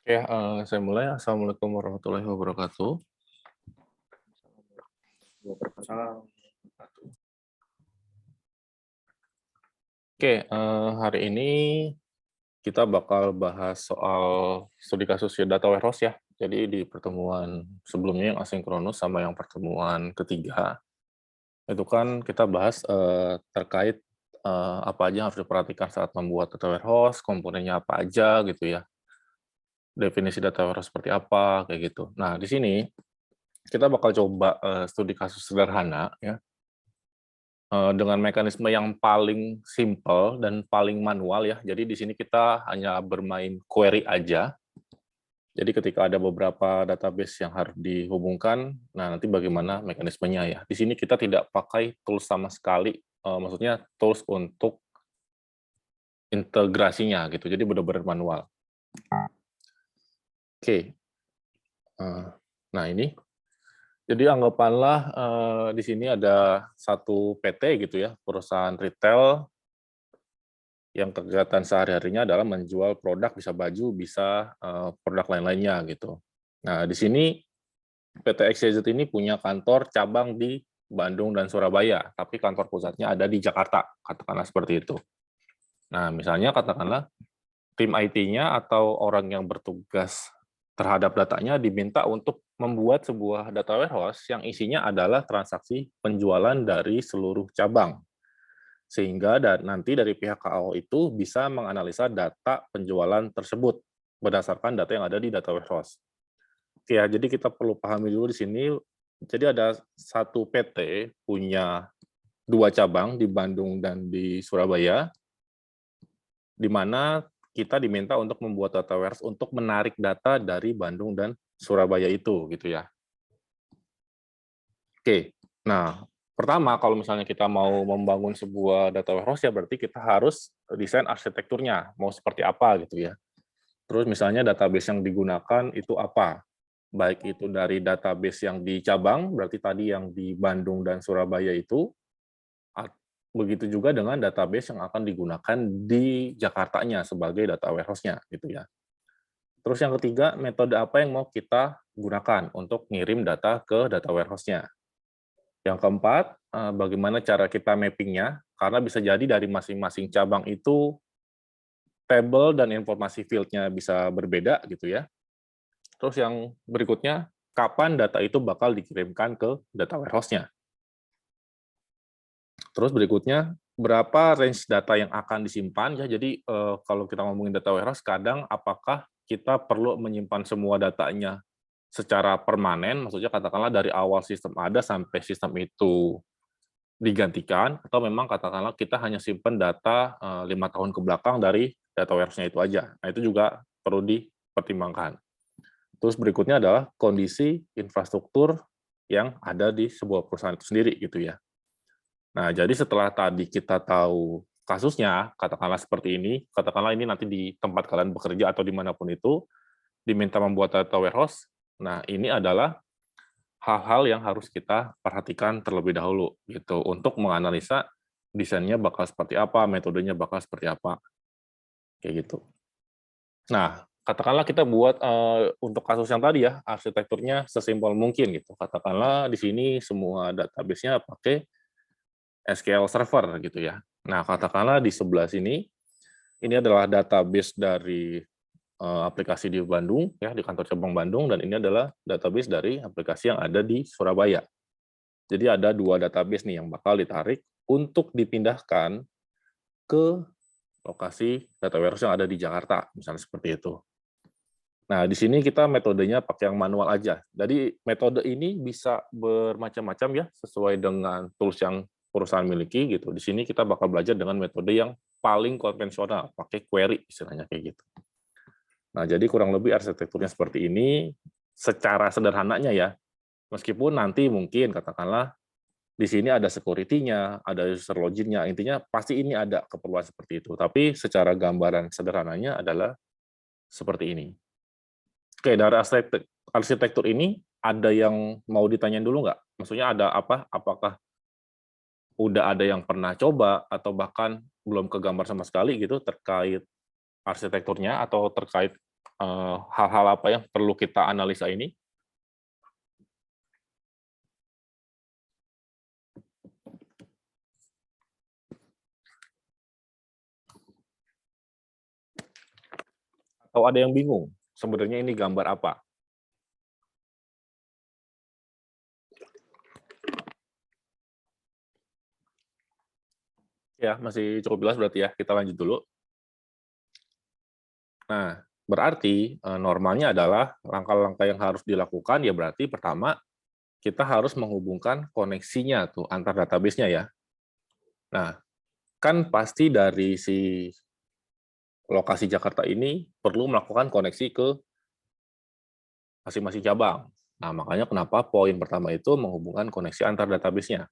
Oke, saya mulai. Assalamualaikum warahmatullahi wabarakatuh. Waalaikumsalam. Oke, hari ini kita bakal bahas soal studi kasus ya data warehouse ya. Jadi di pertemuan sebelumnya yang asinkronus sama yang pertemuan ketiga, itu kan kita bahas terkait apa aja yang harus diperhatikan saat membuat data warehouse, komponennya apa aja gitu ya, definisi data warehouse seperti apa, kayak gitu. Nah, di sini kita bakal coba studi kasus sederhana ya. Dengan mekanisme yang paling simpel dan paling manual ya. Jadi di sini kita hanya bermain query aja. Jadi ketika ada beberapa database yang harus dihubungkan, nah nanti bagaimana mekanismenya ya. Di sini kita tidak pakai tools sama sekali, maksudnya tools untuk integrasinya gitu, jadi benar-benar manual. Oke, nah ini, jadi anggapkanlah di sini ada satu PT gitu ya, perusahaan retail yang kegiatan sehari-harinya adalah menjual produk, bisa baju, bisa, produk lain-lainnya gitu. Nah, di sini PT XYZ ini punya kantor cabang di Bandung dan Surabaya, tapi kantor pusatnya ada di Jakarta, katakanlah seperti itu. Nah, misalnya katakanlah tim IT-nya atau orang yang bertugas terhadap datanya diminta untuk membuat sebuah data warehouse yang isinya adalah transaksi penjualan dari seluruh cabang. Sehingga nanti dari pihak KAO itu bisa menganalisa data penjualan tersebut berdasarkan data yang ada di data warehouse. Oke ya, jadi kita perlu pahami dulu di sini, jadi ada satu PT punya 2 cabang di Bandung dan di Surabaya, di mana kita diminta untuk membuat data warehouse untuk menarik data dari Bandung dan Surabaya itu, gitu ya. Oke, nah pertama kalau misalnya kita mau membangun sebuah data warehouse ya berarti kita harus desain arsitekturnya, mau seperti apa gitu ya. Terus misalnya database yang digunakan itu apa, baik itu dari database yang di cabang, berarti tadi yang di Bandung dan Surabaya itu, begitu juga dengan database yang akan digunakan di Jakartanya sebagai data warehouse-nya gitu ya. Terus yang ketiga, metode apa yang mau kita gunakan untuk ngirim data ke data warehouse-nya. Yang keempat, bagaimana cara kita mapping-nya, karena bisa jadi dari masing-masing cabang itu table dan informasi field-nya bisa berbeda gitu ya. Terus yang berikutnya, kapan data itu bakal dikirimkan ke data warehouse-nya. Terus berikutnya, berapa range data yang akan disimpan ya. Jadi kalau kita ngomongin data warehouse, kadang apakah kita perlu menyimpan semua datanya secara permanen, maksudnya katakanlah dari awal sistem ada sampai sistem itu digantikan, atau memang katakanlah kita hanya simpan data 5 tahun ke belakang dari data warehouse-nya itu aja. Nah, itu juga perlu dipertimbangkan. Terus berikutnya adalah kondisi infrastruktur yang ada di sebuah perusahaan itu sendiri gitu ya. Nah, jadi setelah tadi kita tahu kasusnya, katakanlah seperti ini, katakanlah ini nanti di tempat kalian bekerja atau dimanapun itu, diminta membuat data warehouse, nah ini adalah hal-hal yang harus kita perhatikan terlebih dahulu gitu untuk menganalisa desainnya bakal seperti apa, metodenya bakal seperti apa, kayak gitu. Nah, katakanlah kita buat untuk kasus yang tadi ya, arsitekturnya sesimpel mungkin gitu. Katakanlah di sini semua database-nya pakai SQL Server gitu ya. Nah, katakanlah di sebelah sini, ini adalah database dari aplikasi di Bandung ya, di kantor cabang Bandung, dan ini adalah database dari aplikasi yang ada di Surabaya. Jadi ada 2 database nih yang bakal ditarik untuk dipindahkan ke lokasi data warehouse yang ada di Jakarta, misalnya seperti itu. Nah, di sini kita metodenya pakai yang manual aja. Jadi metode ini bisa bermacam-macam ya, sesuai dengan tools yang perusahaan miliki gitu. Di sini kita bakal belajar dengan metode yang paling konvensional, pakai query istilahnya kayak gitu. Nah, jadi kurang lebih arsitekturnya seperti ini, secara sederhananya ya. Meskipun nanti mungkin katakanlah di sini ada security-nya, ada user login-nya, intinya pasti ini ada keperluan seperti itu. Tapi secara gambaran sederhananya adalah seperti ini. Oke, dari arsitektur ini ada yang mau ditanyain dulu nggak? Maksudnya ada apa? Apakah udah ada yang pernah coba atau bahkan belum kegambar sama sekali gitu terkait arsitekturnya atau terkait hal-hal apa yang perlu kita analisa ini? Atau ada yang bingung? Sebenarnya ini gambar apa? Ya, masih cukup jelas berarti ya. Kita lanjut dulu. Nah, berarti normalnya adalah langkah-langkah yang harus dilakukan ya berarti pertama kita harus menghubungkan koneksinya tuh antar database-nya ya. Nah, kan pasti dari si lokasi Jakarta ini perlu melakukan koneksi ke masing-masing cabang. Nah, makanya kenapa poin pertama itu menghubungkan koneksi antar database-nya.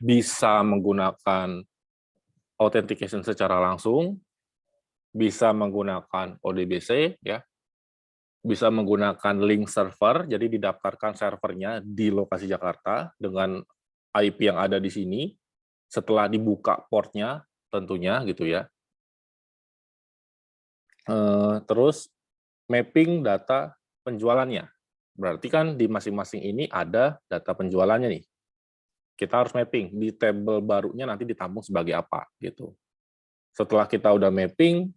Bisa menggunakan authentication secara langsung, bisa menggunakan ODBC, ya, bisa menggunakan link server, jadi didaftarkan servernya di lokasi Jakarta dengan IP yang ada di sini, setelah dibuka portnya tentunya gitu ya. Terus mapping data penjualannya. Berarti kan di masing-masing ini ada data penjualannya nih. Kita harus mapping di tabel barunya nanti ditampung sebagai apa gitu. Setelah kita udah mapping,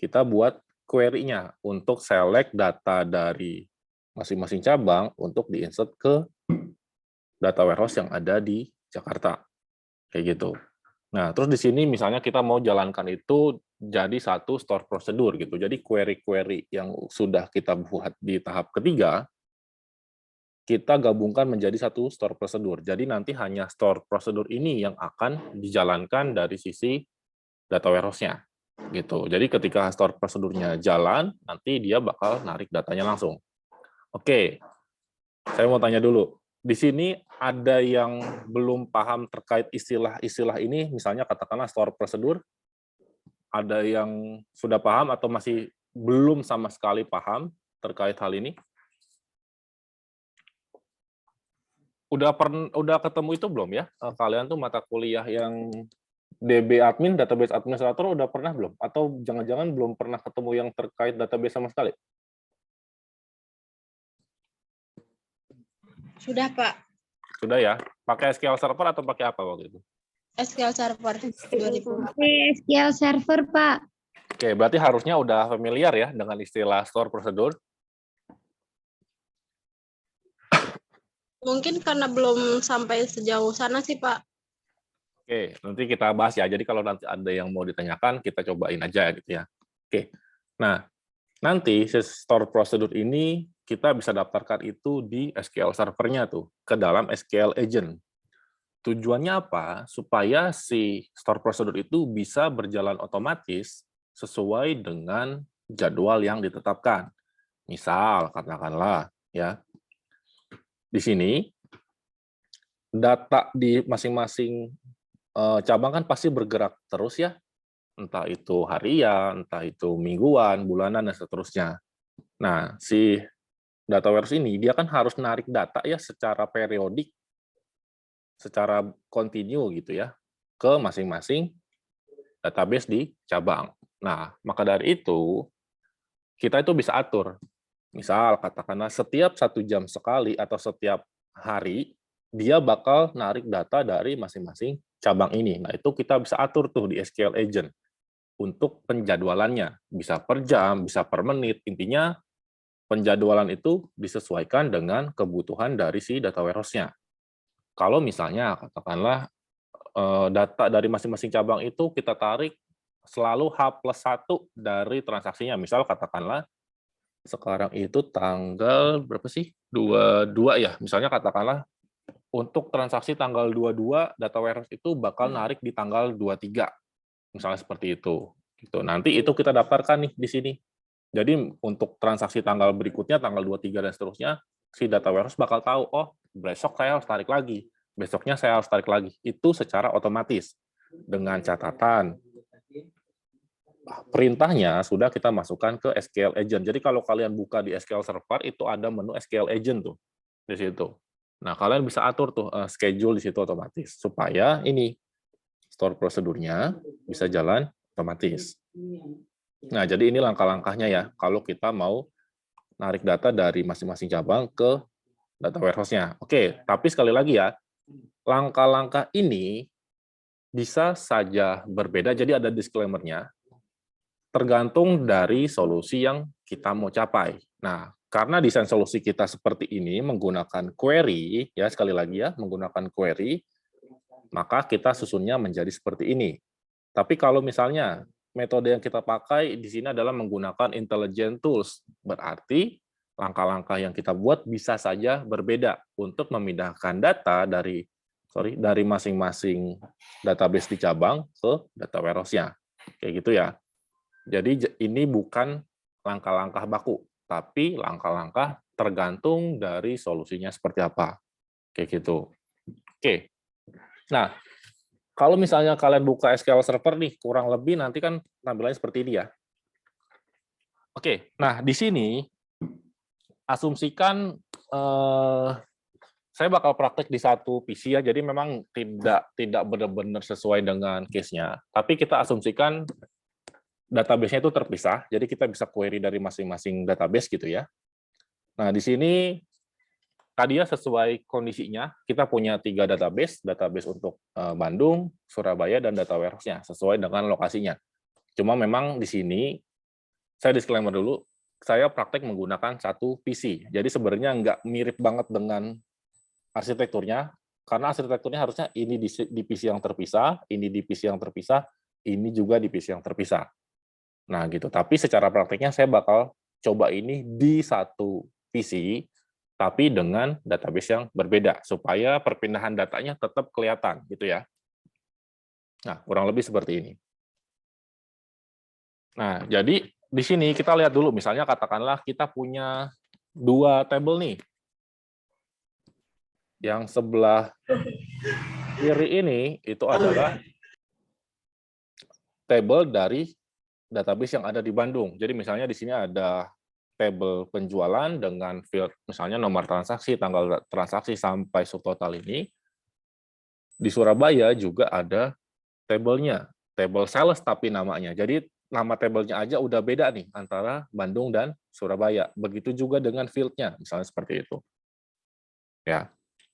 kita buat query-nya untuk select data dari masing-masing cabang untuk diinsert ke data warehouse yang ada di Jakarta. Kayak gitu. Nah, terus di sini misalnya kita mau jalankan itu jadi satu store prosedur gitu. Jadi query-query yang sudah kita buat di tahap ketiga, kita gabungkan menjadi satu store prosedur. Jadi nanti hanya store prosedur ini yang akan dijalankan dari sisi data warehouse-nya. Gitu. Jadi ketika store prosedurnya jalan, nanti dia bakal narik datanya langsung. Oke, saya mau tanya dulu. Di sini ada yang belum paham terkait istilah-istilah ini, misalnya katakanlah store prosedur, ada yang sudah paham atau masih belum sama sekali paham terkait hal ini? Udah ketemu itu belum ya? Kalian tuh mata kuliah yang DB admin, database administrator udah pernah belum? Atau jangan-jangan belum pernah ketemu yang terkait database sama sekali? Sudah, Pak. Sudah ya? Pakai SQL Server atau pakai apa waktu itu? SQL Server 2000. SQL Server, Pak. Oke, berarti harusnya udah familiar ya dengan istilah store prosedur. Mungkin karena belum sampai sejauh sana sih, Pak. Oke, nanti kita bahas ya. Jadi kalau nanti ada yang mau ditanyakan, kita cobain aja gitu ya. Oke, nah nanti si store prosedur ini kita bisa daftarkan itu di SQL servernya tuh, ke dalam SQL agent. Tujuannya apa? Supaya si store prosedur itu bisa berjalan otomatis sesuai dengan jadwal yang ditetapkan. Misal, katakanlah ya, di sini data di masing-masing cabang kan pasti bergerak terus ya, entah itu harian, entah itu mingguan, bulanan, dan seterusnya. Nah, si data warehouse ini dia kan harus narik data ya secara periodik, secara kontinu gitu ya, ke masing-masing database di cabang. Nah, maka dari itu, kita itu bisa atur. Misal, katakanlah setiap 1 jam sekali atau setiap hari, dia bakal narik data dari masing-masing cabang ini. Nah, itu kita bisa atur tuh di SQL Agent untuk penjadwalannya. Bisa per jam, bisa per menit. Intinya, penjadwalan itu disesuaikan dengan kebutuhan dari si data warehouse-nya. Kalau misalnya, katakanlah, data dari masing-masing cabang itu kita tarik selalu H+1 dari transaksinya. Misal, katakanlah, sekarang itu tanggal berapa sih? 22 ya. Misalnya katakanlah untuk transaksi tanggal 22 data warehouse itu bakal narik di tanggal 23. Misalnya seperti itu. Gitu. Nanti itu kita daftarkan nih di sini. Jadi untuk transaksi tanggal berikutnya tanggal 23 dan seterusnya si data warehouse bakal tahu, oh, besok saya harus tarik lagi. Besoknya saya harus tarik lagi. Itu secara otomatis dengan catatan perintahnya sudah kita masukkan ke SQL Agent. Jadi kalau kalian buka di SQL Server itu ada menu SQL Agent tuh di situ. Nah, kalian bisa atur tuh schedule di situ otomatis supaya ini store prosedurnya bisa jalan otomatis. Nah, jadi ini langkah-langkahnya ya, kalau kita mau narik data dari masing-masing cabang ke data warehouse-nya. Oke, tapi sekali lagi ya, langkah-langkah ini bisa saja berbeda, jadi ada disclaimer-nya, tergantung dari solusi yang kita mau capai. Nah, karena desain solusi kita seperti ini menggunakan query, ya sekali lagi ya, menggunakan query, maka kita susunnya menjadi seperti ini. Tapi kalau misalnya metode yang kita pakai di sini adalah menggunakan intelligent tools, berarti langkah-langkah yang kita buat bisa saja berbeda untuk memindahkan data dari masing-masing database di cabang ke data warehouse-nya. Kayak gitu ya. Jadi ini bukan langkah-langkah baku, tapi langkah-langkah tergantung dari solusinya seperti apa. Kayak gitu. Oke. Nah, kalau misalnya kalian buka SQL Server nih, kurang lebih nanti kan tampilannya seperti ini ya. Oke, nah di sini asumsikan saya bakal praktek di satu PC ya, jadi memang tidak benar-benar sesuai dengan case-nya. Tapi kita asumsikan database-nya itu terpisah, jadi kita bisa query dari masing-masing database gitu ya. Nah, di sini tadi ya sesuai kondisinya, kita punya 3 database untuk Bandung, Surabaya, dan data warehouse-nya, sesuai dengan lokasinya. Cuma memang di sini, saya disclaimer dulu, saya praktek menggunakan satu PC. Jadi sebenarnya nggak mirip banget dengan arsitekturnya, karena arsitekturnya harusnya ini di PC yang terpisah, ini di PC yang terpisah, ini juga di PC yang terpisah. Nah gitu, tapi secara prakteknya saya bakal coba ini di satu PC, tapi dengan database yang berbeda, supaya perpindahan datanya tetap kelihatan, gitu ya. Nah, kurang lebih seperti ini. Nah, jadi di sini kita lihat dulu, misalnya katakanlah kita punya 2 tabel nih. Yang sebelah kiri ini, itu adalah tabel dari database yang ada di Bandung. Jadi misalnya di sini ada tabel penjualan dengan field misalnya nomor transaksi, tanggal transaksi sampai subtotal ini. Di Surabaya juga ada tabelnya, tabel sales tapi namanya. Jadi nama tabelnya aja udah beda nih antara Bandung dan Surabaya. Begitu juga dengan field-nya, misalnya seperti itu. Ya.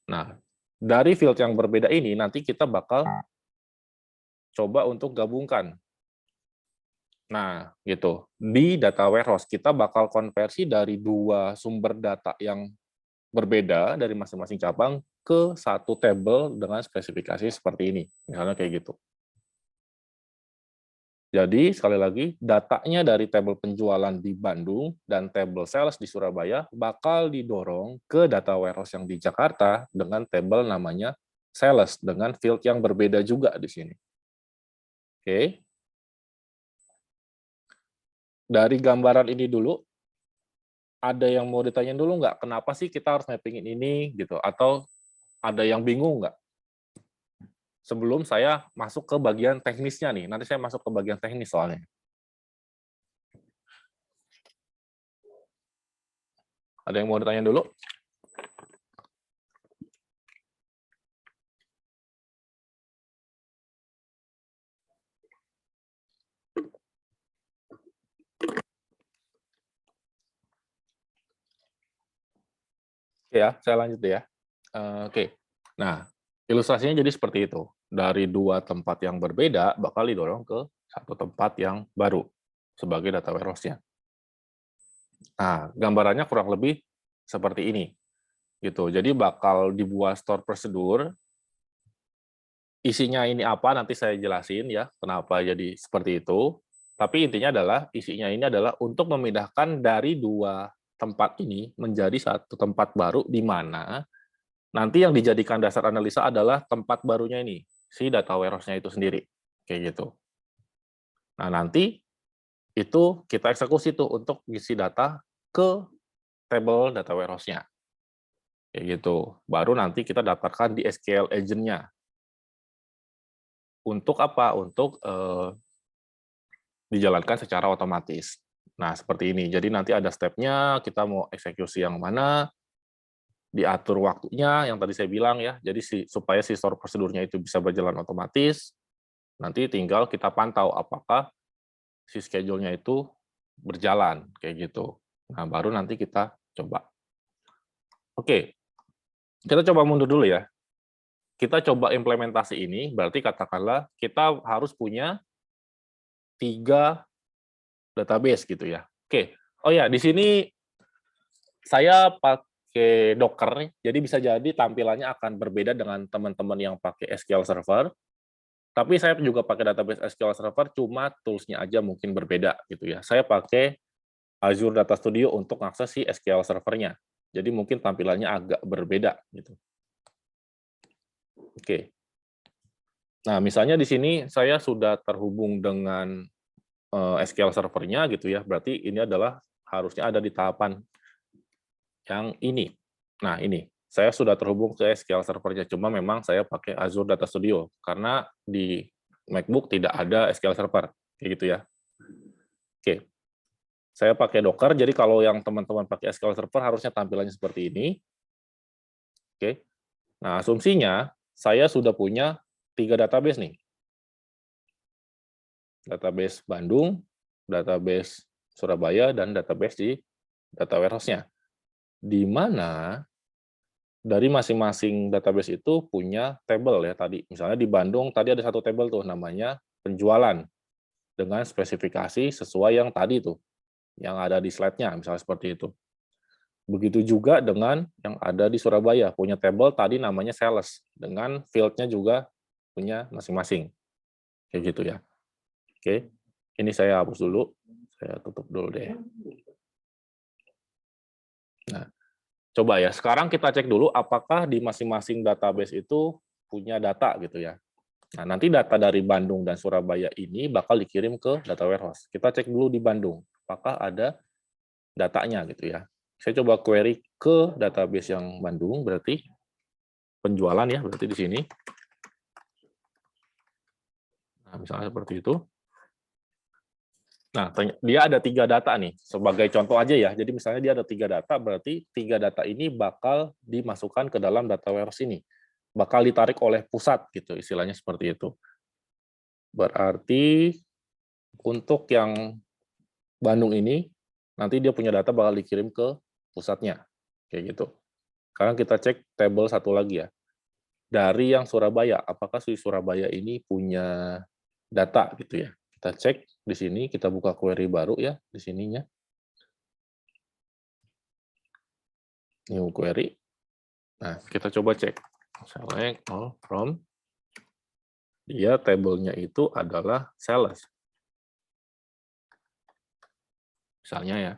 Nah, dari field yang berbeda ini nanti kita bakal coba untuk gabungkan. Nah, gitu. Di data warehouse kita bakal konversi dari 2 sumber data yang berbeda dari masing-masing cabang ke satu tabel dengan spesifikasi seperti ini. Misalnya kayak gitu. Jadi, sekali lagi, datanya dari tabel penjualan di Bandung dan tabel sales di Surabaya bakal didorong ke data warehouse yang di Jakarta dengan tabel namanya sales dengan field yang berbeda juga di sini. Oke. Dari gambaran ini dulu, ada yang mau ditanyain dulu nggak? Kenapa sih kita harus mappingin ini gitu? Atau ada yang bingung nggak? Sebelum saya masuk ke bagian teknisnya nih. Nanti saya masuk ke bagian teknis soalnya. Ada yang mau ditanya dulu? Oke ya, saya lanjut ya. Oke. Nah, ilustrasinya jadi seperti itu. Dari 2 tempat yang berbeda bakal didorong ke satu tempat yang baru sebagai data warehouse-nya. Nah, gambarannya kurang lebih seperti ini. Gitu. Jadi bakal dibuat store prosedur. Isinya ini apa nanti saya jelasin ya, kenapa jadi seperti itu. Tapi intinya adalah isinya ini adalah untuk memindahkan dari 2 tempat ini menjadi satu tempat baru di mana nanti yang dijadikan dasar analisa adalah tempat barunya ini, si data warehouse-nya itu sendiri, kayak gitu. Nah, nanti itu kita eksekusi tuh untuk isi data ke table data warehouse-nya. Kayak gitu. Baru nanti kita daftarkan di SQL agent-nya. Untuk apa? Untuk dijalankan secara otomatis. Nah, seperti ini. Jadi nanti ada step-nya, kita mau eksekusi yang mana, diatur waktunya, yang tadi saya bilang ya. Jadi supaya si store prosedurnya itu bisa berjalan otomatis, nanti tinggal kita pantau apakah si schedule-nya itu berjalan kayak gitu. Nah, baru nanti kita coba. Oke. Kita coba mundur dulu ya. Kita coba implementasi ini, berarti katakanlah kita harus punya 3 database gitu ya. Oke. Oh ya, di sini saya pakai Docker, jadi bisa jadi tampilannya akan berbeda dengan teman-teman yang pakai SQL Server. Tapi saya juga pakai database SQL Server, cuma tools-nya aja mungkin berbeda gitu ya. Saya pakai Azure Data Studio untuk akses si SQL Server-nya. Jadi mungkin tampilannya agak berbeda gitu. Oke. Nah, misalnya di sini saya sudah terhubung dengan SQL Server-nya gitu ya. Berarti ini adalah harusnya ada di tahapan yang ini. Nah, ini. Saya sudah terhubung ke SQL Server-nya, cuma memang saya pakai Azure Data Studio karena di MacBook tidak ada SQL Server, kayak gitu ya. Oke. Saya pakai Docker, jadi kalau yang teman-teman pakai SQL Server harusnya tampilannya seperti ini. Oke. Nah, asumsinya saya sudah punya 3 database nih. Database Bandung, database Surabaya, dan database di data warehouse-nya. Di mana dari masing-masing database itu punya table ya tadi. Misalnya di Bandung tadi ada satu table tuh namanya penjualan dengan spesifikasi sesuai yang tadi tuh, yang ada di slide-nya, misalnya seperti itu. Begitu juga dengan yang ada di Surabaya, punya table tadi namanya sales, dengan field-nya juga punya masing-masing. Kayak gitu ya. Oke, ini saya hapus dulu, saya tutup dulu deh. Nah, coba ya, sekarang kita cek dulu apakah di masing-masing database itu punya data gitu ya. Nah, nanti data dari Bandung dan Surabaya ini bakal dikirim ke data warehouse. Kita cek dulu di Bandung, apakah ada datanya gitu ya. Saya coba query ke database yang Bandung, berarti penjualan ya, berarti di sini. Nah, misalnya seperti itu. Nah, dia ada 3 data nih, sebagai contoh aja ya. Jadi misalnya dia ada 3 data, berarti 3 data ini bakal dimasukkan ke dalam data warehouse ini. Bakal ditarik oleh pusat gitu, istilahnya seperti itu. Berarti untuk yang Bandung ini, nanti dia punya data bakal dikirim ke pusatnya. Kayak gitu. Sekarang kita cek table satu lagi ya. Dari yang Surabaya, apakah si Surabaya ini punya data gitu ya. Kita cek di sini, kita buka query baru ya di sininya. New query. Nah, kita coba cek. Select all from. Dia tabelnya itu adalah sales. Misalnya ya.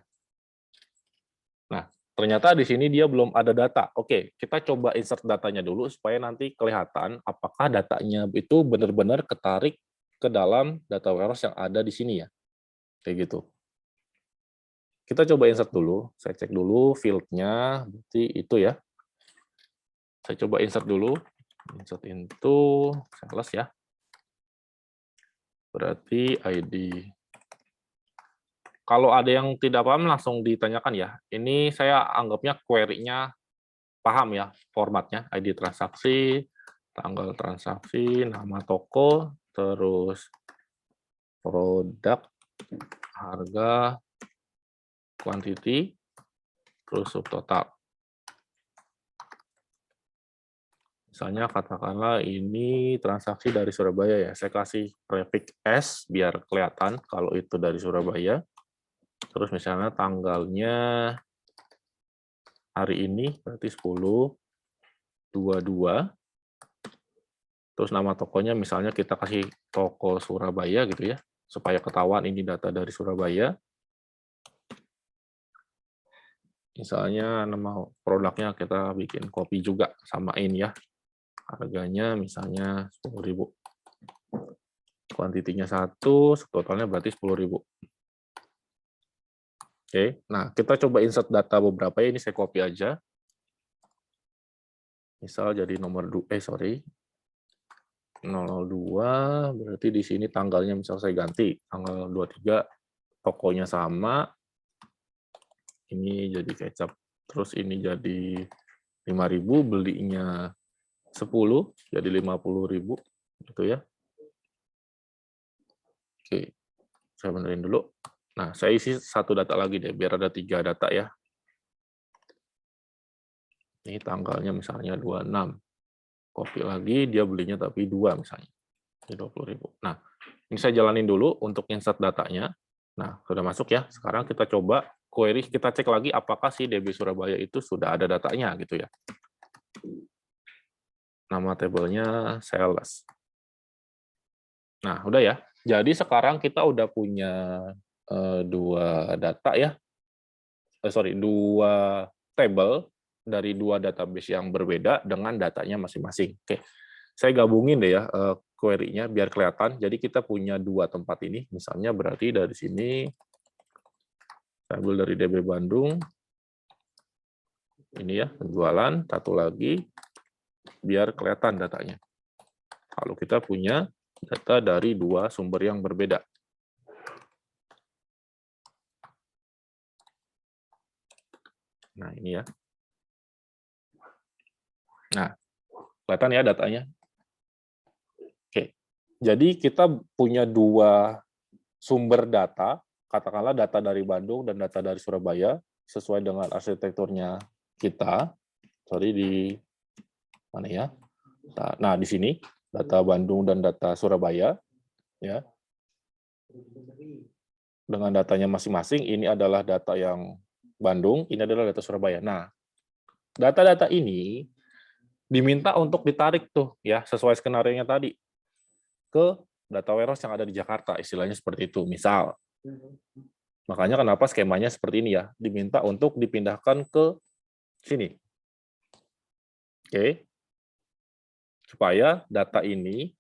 Nah, ternyata di sini dia belum ada data. Oke, kita coba insert datanya dulu supaya nanti kelihatan apakah datanya itu benar-benar ketarik ke dalam data warehouse yang ada di sini ya. Kayak gitu. Kita coba insert dulu. Saya cek dulu field-nya, berarti itu ya. Saya coba insert dulu. Insert into sales ya. Berarti ID. Kalau ada yang tidak paham langsung ditanyakan ya. Ini saya anggapnya query-nya paham ya formatnya. ID transaksi, tanggal transaksi, nama toko, terus produk, harga, quantity, terus subtotal. Misalnya katakanlah ini transaksi dari Surabaya ya. Saya kasih prefix S biar kelihatan kalau itu dari Surabaya. Terus misalnya tanggalnya hari ini berarti 10/22. Terus nama tokonya misalnya kita kasih toko Surabaya gitu ya, supaya ketahuan ini data dari Surabaya. Misalnya nama produknya kita bikin kopi juga, samain ya. Harganya misalnya 10.000. Kuantitinya 1, totalnya berarti 10.000. Oke, nah kita coba insert data beberapa ya, ini saya copy aja. Misal jadi nomor 02, 002, berarti di sini tanggalnya misal saya ganti, tanggal 23, tokonya sama, ini jadi kecap, terus ini jadi 5.000, belinya 10, jadi 50.000, gitu ya. Oke, Saya benerin dulu. Nah, saya isi satu data lagi deh, biar ada 3 data ya. Ini tanggalnya misalnya 26. Copy lagi, dia belinya tapi 2 misalnya. Ini 20.000. Nah, ini saya jalanin dulu untuk insert datanya. Nah, sudah masuk ya. Sekarang kita coba query, kita cek lagi apakah si DB Surabaya itu sudah ada datanya gitu ya. Nama tabelnya sales. Nah, udah ya. Jadi sekarang kita udah punya 2 data ya. Sorry, 2 tabel dari 2 database yang berbeda dengan datanya masing-masing. Oke, saya gabungin deh ya query-nya biar kelihatan. Jadi kita punya 2 tempat ini, misalnya berarti dari sini, saya ambil dari DB Bandung, ini ya, penjualan, satu lagi, biar kelihatan datanya. Kalau kita punya data dari 2 sumber yang berbeda. Nah, ini ya. Nah, kelihatan ya datanya. Oke, jadi kita punya 2 sumber data, katakanlah data dari Bandung dan data dari Surabaya, sesuai dengan arsitekturnya kita. Sorry, di mana ya? Nah, di sini, data Bandung dan data Surabaya. Ya. Dengan datanya masing-masing, ini adalah data yang Bandung, ini adalah data Surabaya. Nah, data-data ini diminta untuk ditarik tuh ya sesuai skenario-nya tadi ke data warehouse yang ada di Jakarta, istilahnya seperti itu. Misal, makanya kenapa skemanya seperti ini ya, diminta untuk dipindahkan ke sini. Oke. Supaya data ini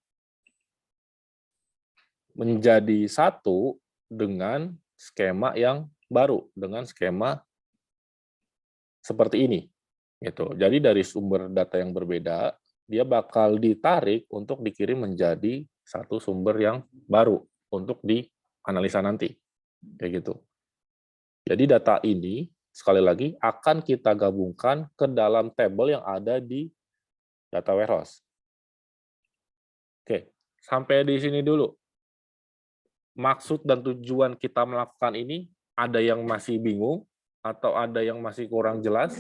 menjadi satu dengan skema yang baru, dengan skema seperti ini. Gitu. Jadi dari sumber data yang berbeda, dia bakal ditarik untuk dikirim menjadi satu sumber yang baru untuk dianalisa nanti. Kayak gitu. Jadi data ini, sekali lagi, akan kita gabungkan ke dalam tabel yang ada di data warehouse. Oke, sampai di sini dulu. Maksud dan tujuan kita melakukan ini, ada yang masih bingung, atau ada yang masih kurang jelas,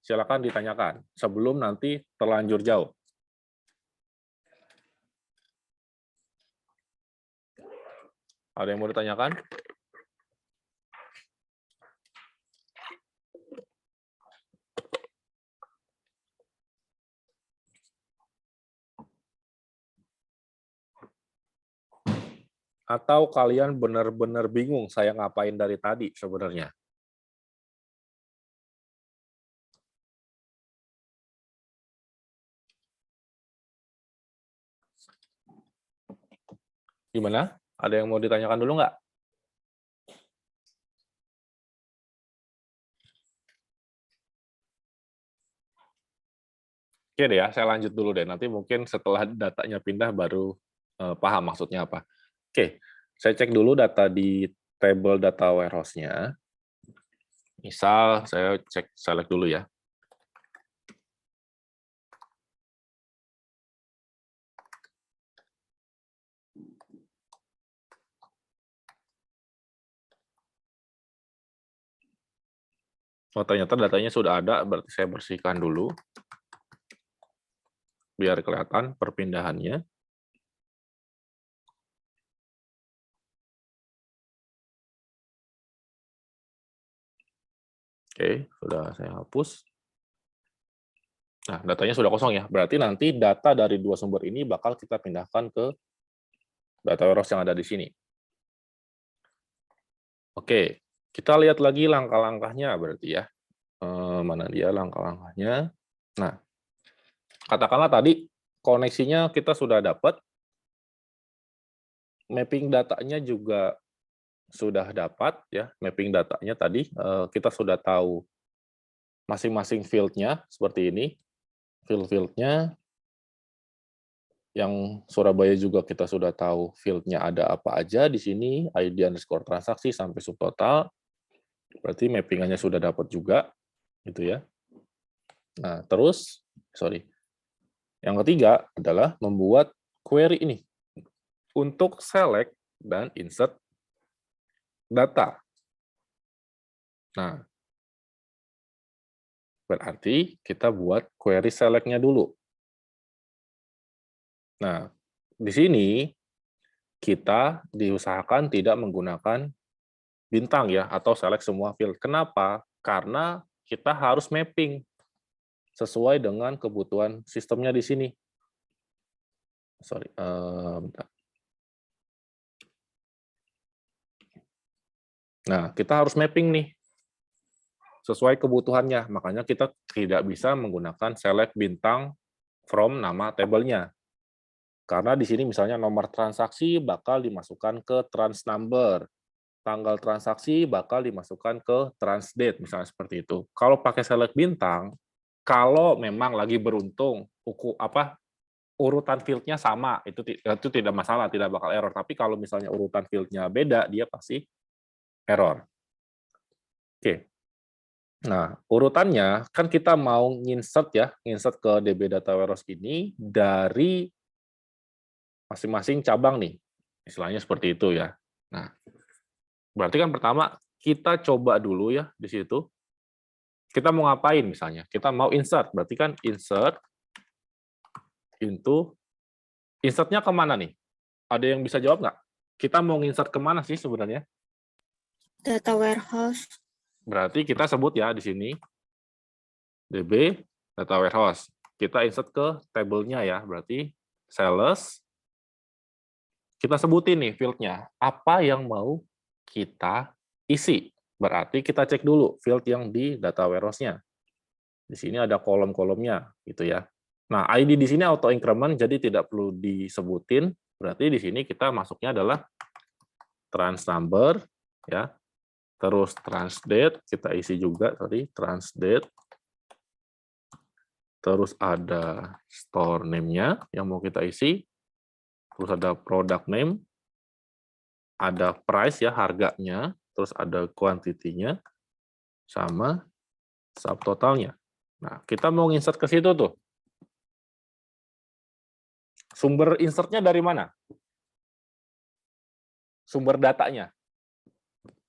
silakan ditanyakan sebelum nanti terlanjur jauh. Ada yang mau ditanyakan? Atau kalian benar-benar bingung saya ngapain dari tadi sebenarnya? Gimana? Ada yang mau ditanyakan dulu nggak? Oke deh ya, saya lanjut dulu deh. Nanti mungkin setelah datanya pindah baru paham maksudnya apa. Oke, saya cek dulu data di table data warehouse-nya. Misal saya cek select dulu ya. Oh, ternyata datanya sudah ada, berarti saya bersihkan dulu. Biar kelihatan perpindahannya. Oke, sudah saya hapus. Nah, datanya sudah kosong ya. Berarti nanti data dari 2 sumber ini bakal kita pindahkan ke data warehouse yang ada di sini. Oke, kita lihat lagi langkah-langkahnya berarti ya. Mana dia langkah-langkahnya. Nah, katakanlah tadi koneksinya kita sudah dapat, mapping datanya juga sudah dapat ya, mapping datanya tadi kita sudah tahu masing-masing field-nya seperti ini, field-nya. Yang Surabaya juga kita sudah tahu field-nya ada apa aja di sini, ID underscore transaksi sampai subtotal, berarti mapping-nya sudah dapat juga, gitu ya. Nah, terus, yang ketiga adalah membuat query ini untuk select dan insert data. Nah, berarti kita buat query select-nya dulu. Nah, di sini kita diusahakan tidak menggunakan bintang ya, atau select semua field. Kenapa? Karena kita harus mapping sesuai dengan kebutuhan sistemnya di sini. Sorry, bentar. Nah, kita harus mapping nih sesuai kebutuhannya. Makanya kita tidak bisa menggunakan select bintang from nama tabelnya. Karena di sini misalnya nomor transaksi bakal dimasukkan ke trans number, tanggal transaksi bakal dimasukkan ke trans date, misalnya seperti itu. Kalau pakai select bintang, kalau memang lagi beruntung urutan field-nya sama, itu tidak masalah, tidak bakal error. Tapi kalau misalnya urutan field-nya beda, dia pasti error. Oke. Nah, urutannya kan kita mau insert ke DB Data Warehouse ini dari masing-masing cabang nih. Istilahnya seperti itu ya. Nah, berarti kan pertama kita coba dulu ya di situ. Kita mau ngapain misalnya? Kita mau insert, berarti kan insert into, insertnya kemana nih? Ada yang bisa jawab nggak? Kita mau insert kemana sih sebenarnya? Data warehouse. Berarti kita sebut ya di sini DB Data Warehouse. Kita insert ke tabelnya ya, berarti sales. Kita sebutin nih field-nya, apa yang mau kita isi. Berarti kita cek dulu field yang di Data Warehouse-nya. Di sini ada kolom-kolomnya, gitu ya. Nah, ID di sini auto increment, jadi tidak perlu disebutin. Berarti di sini kita masuknya adalah trans number, ya. Terus trans date, kita isi juga, trans date. Terus ada store name-nya yang mau kita isi. Terus ada product name, ada price ya, harganya, terus ada quantity-nya, sama subtotalnya. Nah, kita mau insert ke situ tuh. Sumber insertnya dari mana? Sumber datanya.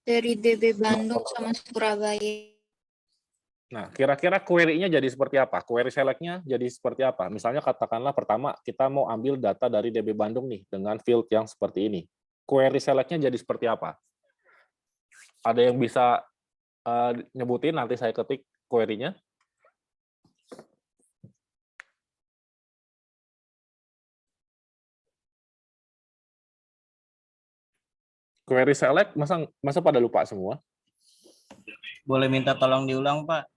Dari DB Bandung sama Surabaya. Nah, kira-kira query-nya jadi seperti apa? Query select-nya jadi seperti apa? Misalnya katakanlah pertama kita mau ambil data dari DB Bandung nih dengan field yang seperti ini. Query select-nya jadi seperti apa? Ada yang bisa nyebutin, nanti saya ketik query-nya? Query select, masa pada lupa semua? Boleh minta tolong diulang, Pak?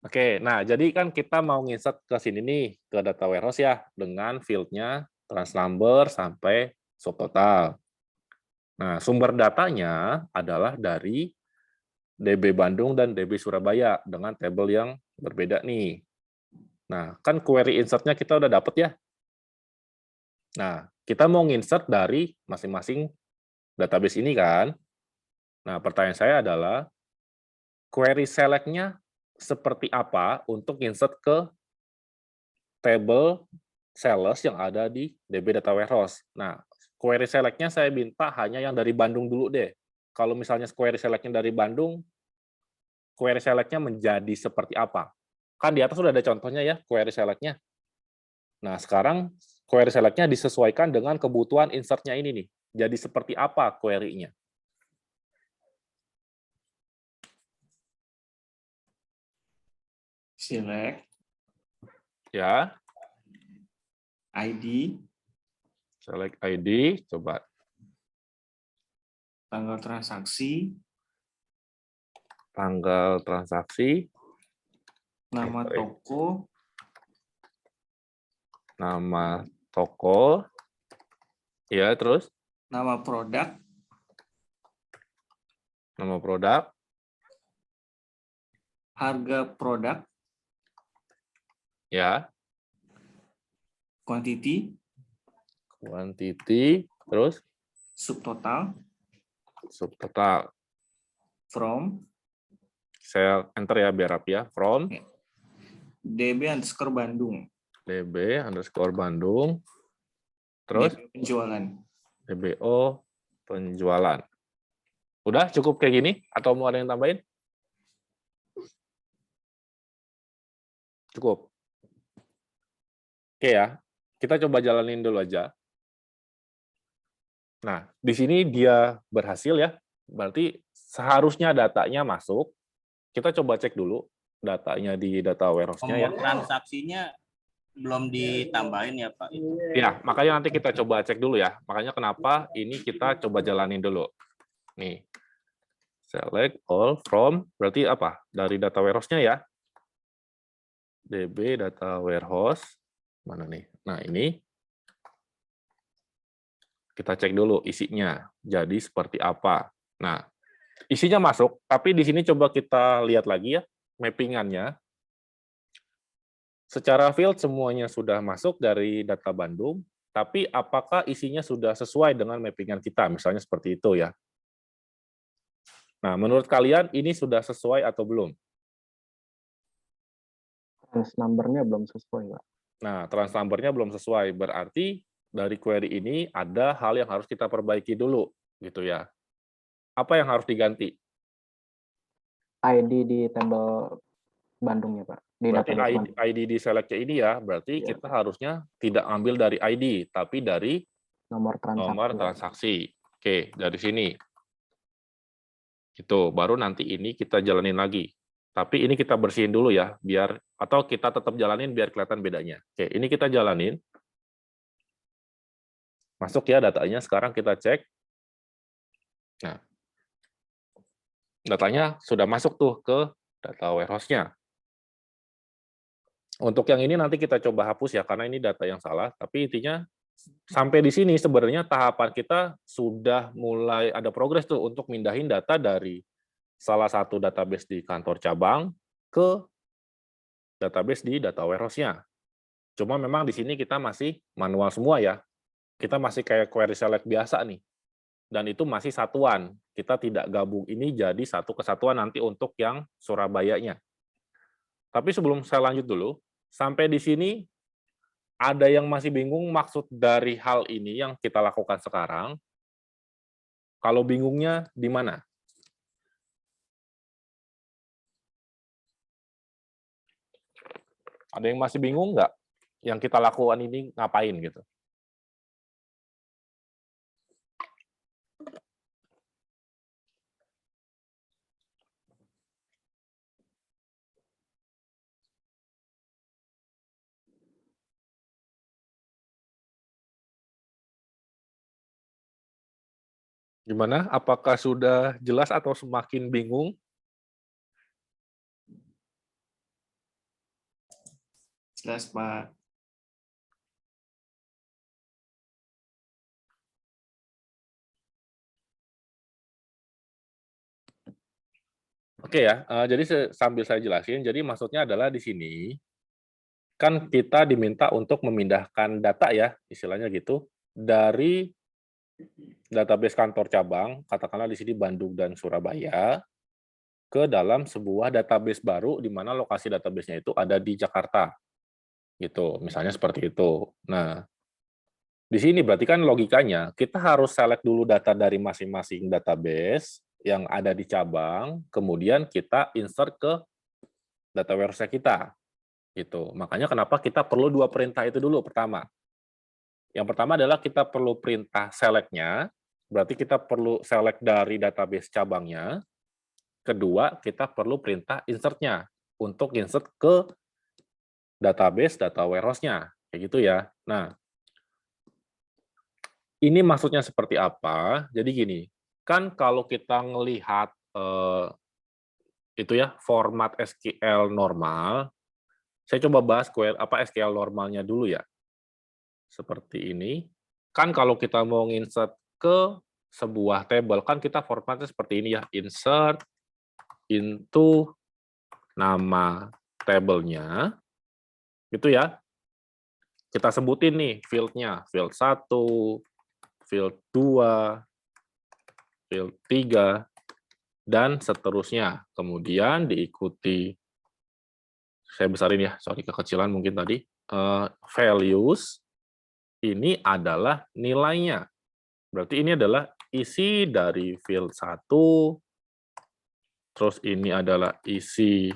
Oke, nah jadi kan kita mau nginsert ke sini nih, ke data warehouse ya, dengan field-nya trans number sampai subtotal. Nah, sumber datanya adalah dari DB Bandung dan DB Surabaya dengan tabel yang berbeda nih. Nah, kan query insert-nya kita udah dapet ya. Nah, kita mau nginsert dari masing-masing database ini kan. Nah, pertanyaan saya adalah, query select-nya seperti apa untuk insert ke table sales yang ada di DB Data Warehouse. Nah, query select-nya saya minta hanya yang dari Bandung dulu deh. Kalau misalnya query select-nya dari Bandung, query select-nya menjadi seperti apa? Kan di atas sudah ada contohnya ya, query select-nya. Nah, sekarang query select-nya disesuaikan dengan kebutuhan insert-nya ini nih. Jadi seperti apa query-nya? Select, Ya, ID, select ID, coba. tanggal transaksi, Tanggal transaksi, nama toko, nama toko, ya terus nama produk, nama produk, harga produk, ya, quantity, quantity, terus subtotal, subtotal. from, Saya enter ya biar rapi ya. From DB_Bandung, DB_Bandung, terus DB penjualan, DBO penjualan. Udah cukup kayak gini? Atau mau ada yang tambahin? Cukup. Oke ya, kita coba jalanin dulu aja. Nah, di sini dia berhasil ya, berarti seharusnya datanya masuk. Kita coba cek dulu datanya di data warehouse-nya ya. Nomor transaksinya belum ditambahin ya Pak? Ya, makanya nanti kita coba cek dulu ya. Makanya kenapa ini kita coba jalanin dulu. Nih, select all from, berarti apa? Dari data warehouse-nya ya. DB data warehouse, mana nih? Nah, ini. Kita cek dulu isinya. Jadi seperti apa. Nah, isinya masuk, tapi di sini coba kita lihat lagi ya, mappingannya. Secara field semuanya sudah masuk dari data Bandung, tapi apakah isinya sudah sesuai dengan mappingan kita, misalnya seperti itu ya. Nah, menurut kalian ini sudah sesuai atau belum? Trans number-nya belum sesuai, Pak. Nah, trans number-nya belum sesuai, berarti dari query ini ada hal yang harus kita perbaiki dulu, gitu ya. Apa yang harus diganti? ID di tabel Bandungnya, Pak. Di Berarti database Bandung. ID di select ini ya, berarti Ya. kita harusnya tidak ambil dari ID, tapi dari Nomor transaksi. nomor transaksi. Oke, dari sini. Gitu, baru nanti ini kita jalanin lagi. Tapi ini kita bersihin dulu ya, biar atau kita tetap jalanin biar kelihatan bedanya. Oke, ini kita jalanin. Masuk ya datanya, sekarang kita cek. Nah, datanya sudah masuk tuh ke data warehouse-nya. Untuk yang ini nanti kita coba hapus ya, karena ini data yang salah. Tapi intinya sampai di sini sebenarnya tahapan kita sudah mulai ada progres tuh untuk mindahin data dari salah satu database di kantor cabang ke database di data warehouse-nya. Cuma memang di sini kita masih manual semua ya. Kita masih kayak query select biasa nih. Dan itu masih satuan. Kita tidak gabung ini jadi satu kesatuan nanti untuk yang Surabaya-nya. Tapi sebelum saya lanjut dulu, sampai di sini ada yang masih bingung maksud dari hal ini yang kita lakukan sekarang? Kalau bingungnya di mana? Ada yang masih bingung nggak? Yang kita lakukan ini ngapain gitu? Gimana? Apakah sudah jelas atau semakin bingung? Jelas, Pak. Oke ya, jadi sambil saya jelasin, jadi maksudnya adalah di sini, kan kita diminta untuk memindahkan data ya, istilahnya gitu, dari database kantor cabang, katakanlah di sini Bandung dan Surabaya, ke dalam sebuah database baru, di mana lokasi database-nya itu ada di Jakarta. Gitu, misalnya seperti itu. Nah, di sini berarti kan logikanya, kita harus select dulu data dari masing-masing database, yang ada di cabang, kemudian kita insert ke data warehouse kita. Gitu. Makanya kenapa kita perlu dua perintah itu dulu pertama. Yang pertama adalah kita perlu perintah select-nya, berarti kita perlu select dari database cabangnya. Kedua, kita perlu perintah insert-nya untuk insert ke database data warehouse-nya. Kayak gitu ya. Nah, ini maksudnya seperti apa? Jadi gini, kan kalau kita ngelihat itu ya format SQL normal, saya coba bahas SQL normalnya dulu ya. Seperti ini. Kan kalau kita mau insert ke sebuah table, kan kita formatnya seperti ini ya, insert into nama tabelnya, gitu ya. Kita sebutin nih field-nya, field 1, field 2, field 3, dan seterusnya. Kemudian diikuti, saya besarin ya, sorry kekecilan mungkin tadi, values, ini adalah nilainya. Berarti ini adalah isi dari field 1, terus ini adalah isi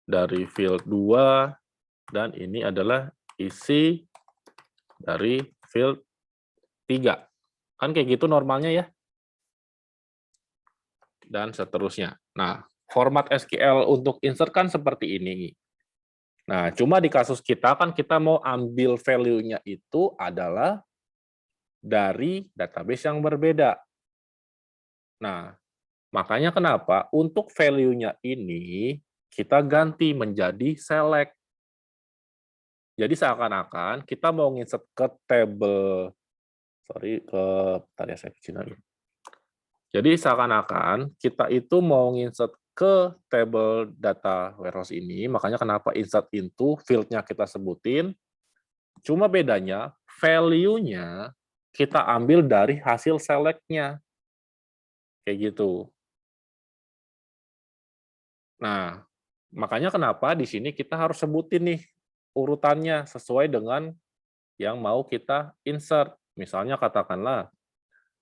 dari field 2, dan ini adalah isi dari field 3. Kan kayak gitu normalnya ya. Dan seterusnya. Nah, format SQL untuk insert kan seperti ini. Nah, cuma di kasus kita kan kita mau ambil value-nya itu adalah dari database yang berbeda. Nah, makanya kenapa untuk value-nya ini kita ganti menjadi select. Jadi seakan-akan kita mau insert ke table, bentar ya saya kecil lagi. Jadi seakan-akan kita itu mau insert ke table data warehouse ini, makanya kenapa insert into field-nya kita sebutin, cuma bedanya value-nya kita ambil dari hasil select-nya. Kayak gitu. Nah, makanya kenapa di sini kita harus sebutin nih urutannya sesuai dengan yang mau kita insert. Misalnya katakanlah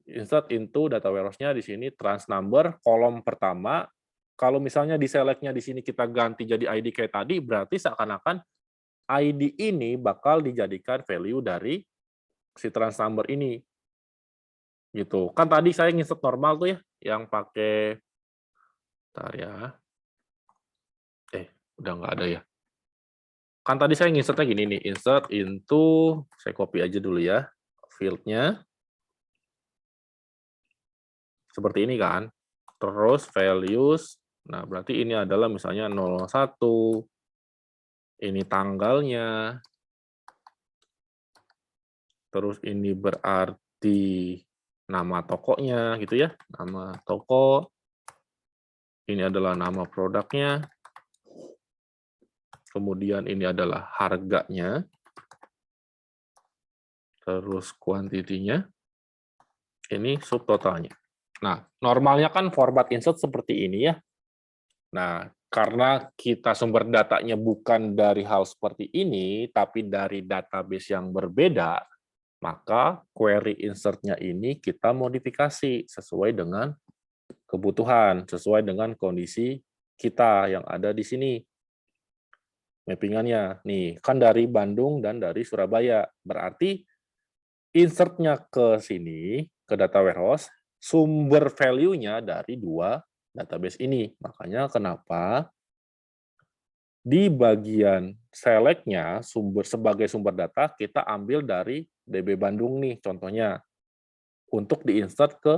insert into data warehouse-nya di sini trans number kolom pertama. Kalau misalnya di select-nya di sini kita ganti jadi ID kayak tadi, berarti seakan-akan ID ini bakal dijadikan value dari si trans number ini. Gitu. Kan tadi saya insert normal tuh ya, yang pakai bentar ya. Udah nggak ada ya. Kan tadi saya insertnya gini nih, insert into, saya copy aja dulu ya, field-nya. Seperti ini kan. Terus values, nah berarti ini adalah misalnya 01, ini tanggalnya, terus ini berarti nama tokonya gitu ya, nama toko, ini adalah nama produknya, kemudian ini adalah harganya, terus kuantitinya, ini subtotalnya. Nah, normalnya kan format insert seperti ini ya. Nah, karena kita sumber datanya bukan dari hal seperti ini, tapi dari database yang berbeda, maka query insert-nya ini kita modifikasi sesuai dengan kebutuhan, sesuai dengan kondisi kita yang ada di sini. Mappingannya, nih, kan dari Bandung dan dari Surabaya. Berarti insert-nya ke sini, ke data warehouse, sumber value-nya dari dua database ini. Makanya kenapa di bagian select-nya sebagai sumber data kita ambil dari DB Bandung nih contohnya untuk diinsert ke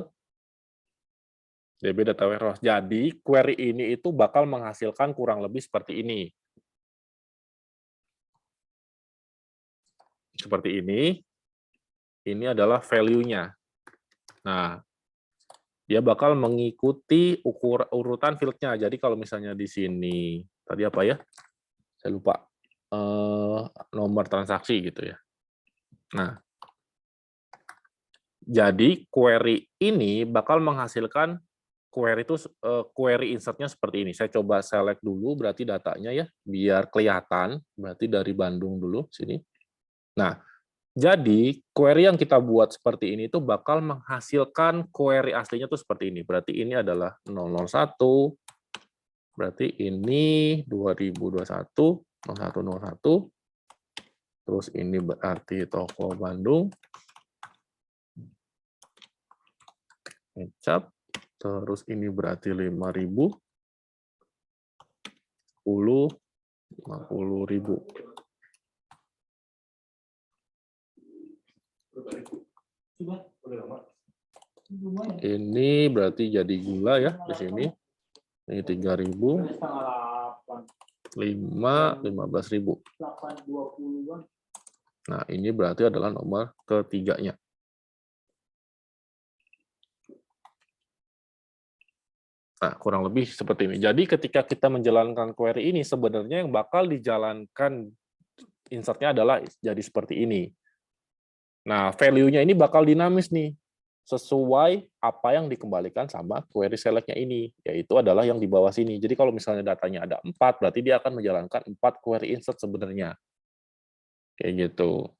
DB Data Warehouse. Jadi query ini itu bakal menghasilkan kurang lebih seperti ini. Seperti ini. Ini adalah value-nya. Nah, dia bakal mengikuti urutan field-nya. Jadi kalau misalnya di sini, tadi apa ya? Saya lupa. Nomor transaksi gitu ya. Nah, jadi query ini bakal menghasilkan query insert-nya seperti ini. Saya coba select dulu, berarti datanya ya, biar kelihatan. Berarti dari Bandung dulu, sini. Nah, jadi, query yang kita buat seperti ini itu bakal menghasilkan query aslinya tuh seperti ini. Berarti ini adalah 001, berarti ini 2021, 0101, terus ini berarti toko Bandung, ngecap, terus ini berarti 5.000, 10, 50.000. Ini berarti jadi gula ya di sini. Ini 3.000, 15.000. Nah, ini berarti adalah nomor ketiganya. Nah, kurang lebih seperti ini. Jadi ketika kita menjalankan query ini, sebenarnya yang bakal dijalankan insert-nya adalah jadi seperti ini. Nah, value-nya ini bakal dinamis nih, sesuai apa yang dikembalikan sama query select-nya ini, yaitu adalah yang di bawah sini. Jadi kalau misalnya datanya ada 4, berarti dia akan menjalankan 4 query insert sebenarnya. Kayak gitu.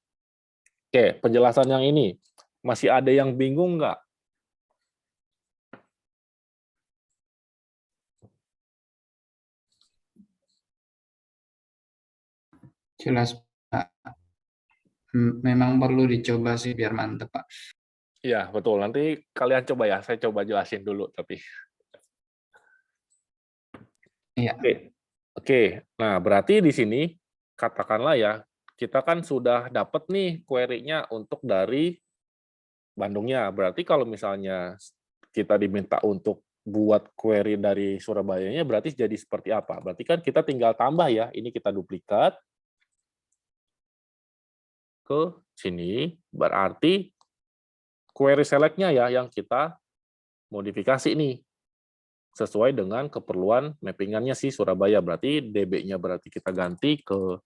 Oke, penjelasan yang ini. Masih ada yang bingung nggak? Jelas, Pak. Memang perlu dicoba sih biar mantep, Pak. Iya, betul. Nanti kalian coba ya, saya coba jelasin dulu tapi. Iya. Oke. Nah, berarti di sini katakanlah ya, kita kan sudah dapat nih query-nya untuk dari Bandungnya. Berarti kalau misalnya kita diminta untuk buat query dari Surabayanya, berarti jadi seperti apa? Berarti kan kita tinggal tambah ya, ini kita duplikat ke sini, berarti query select-nya ya yang kita modifikasi nih, sesuai dengan keperluan mappingannya si Surabaya. Berarti DB-nya berarti kita ganti ke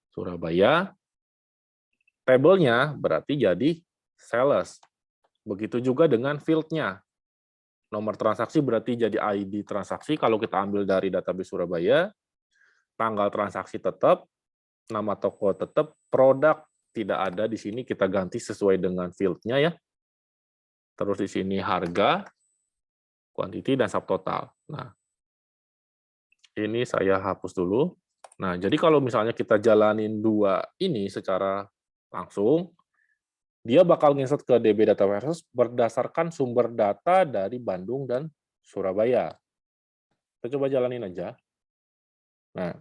Surabaya, tabelnya berarti jadi sales. Begitu juga dengan field-nya. Nomor transaksi berarti jadi ID transaksi kalau kita ambil dari database Surabaya, tanggal transaksi tetap, nama toko tetap, produk tidak ada di sini, kita ganti sesuai dengan field-nya ya. Terus di sini harga, quantity, dan subtotal. Nah, ini saya hapus dulu. Nah, jadi kalau misalnya kita jalanin dua ini secara langsung, dia bakal nginsert ke DB Data Warehouse berdasarkan sumber data dari Bandung dan Surabaya. Kita coba jalanin aja. Nah,